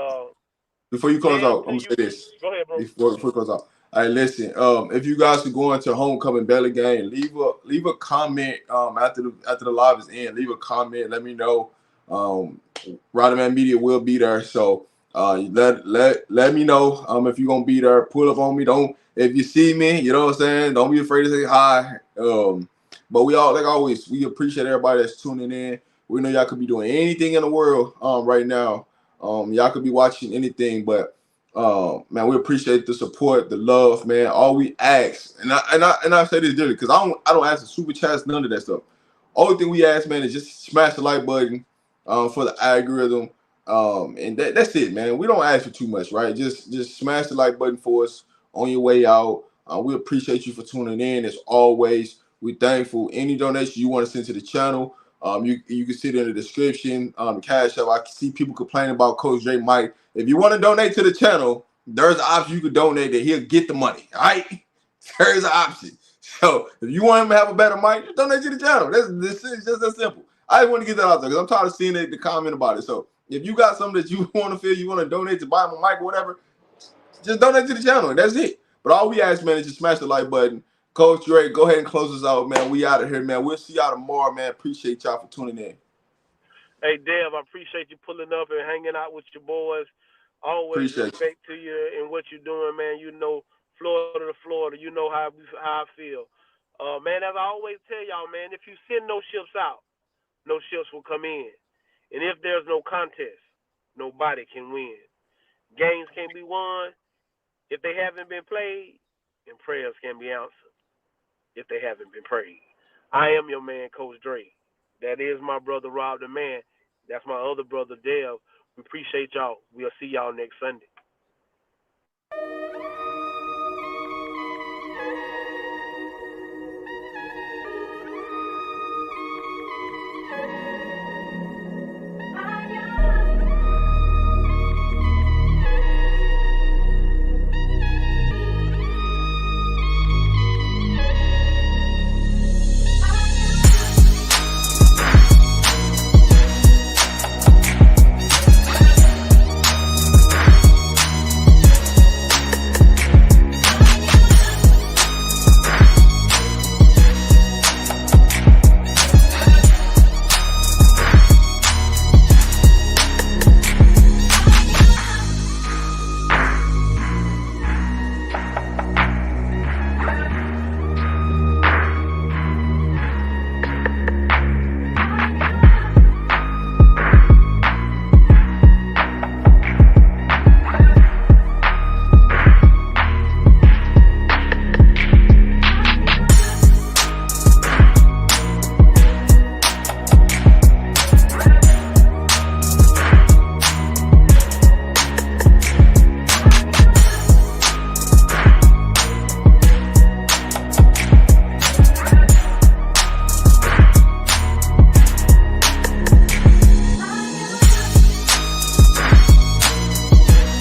Speaker 2: Before you close
Speaker 3: Dev,
Speaker 2: out,
Speaker 3: to
Speaker 2: I'm gonna say
Speaker 3: you.
Speaker 2: this.
Speaker 3: Go ahead, bro.
Speaker 2: Before you close out. All right, listen. If you guys are going to homecoming belly game, leave a comment after the live is in. Leave a comment. Let me know. RobDaManMedia will be there. So let me know if you're gonna be there. Pull up on me. Don't if you see me, you know what I'm saying. Don't be afraid to say hi. But we all like always. We appreciate everybody that's tuning in. We know y'all could be doing anything in the world right now. Y'all could be watching anything, but man, we appreciate the support, the love, man. All we ask, and I say this daily because I don't ask the super chats, none of that stuff. Only thing we ask, man, is just smash the like button for the algorithm, and that's it, man. We don't ask for too much, right? Just smash the like button for us on your way out. We appreciate you for tuning in as always. We're thankful. Any donation you want to send to the channel, you can see it in the description. Cash App. I can see people complaining about Coach J Mike. If you want to donate to the channel, there's an option you can donate that he'll get the money. All right, there's an option. So if you want him to have a better mic, just donate to the channel. This is just that simple. I just want to get that out there because I'm tired of seeing the comment about it. So if you got something that you want to feel you want to donate to buy my mic or whatever, just donate to the channel. That's it. But all we ask, man, is just smash the like button. Coach Drake, go ahead and close us out, man. We out of here, man. We'll see y'all tomorrow, man. Appreciate y'all for tuning in.
Speaker 3: Hey, Dev, I appreciate you pulling up and hanging out with your boys. Always
Speaker 2: Appreciate you.
Speaker 3: respect to you and what you're doing, man. You know, Florida to Florida. You know how I feel. Man, as I always tell y'all, man, if you send no ships out, no ships will come in. And if there's no contest, nobody can win. Games can be won if they haven't been played, and prayers can be answered if they haven't been prayed. I am your man, Coach Dre. That is my brother Rob the Man. That's my other brother Dev. We appreciate y'all. We'll see y'all next Sunday.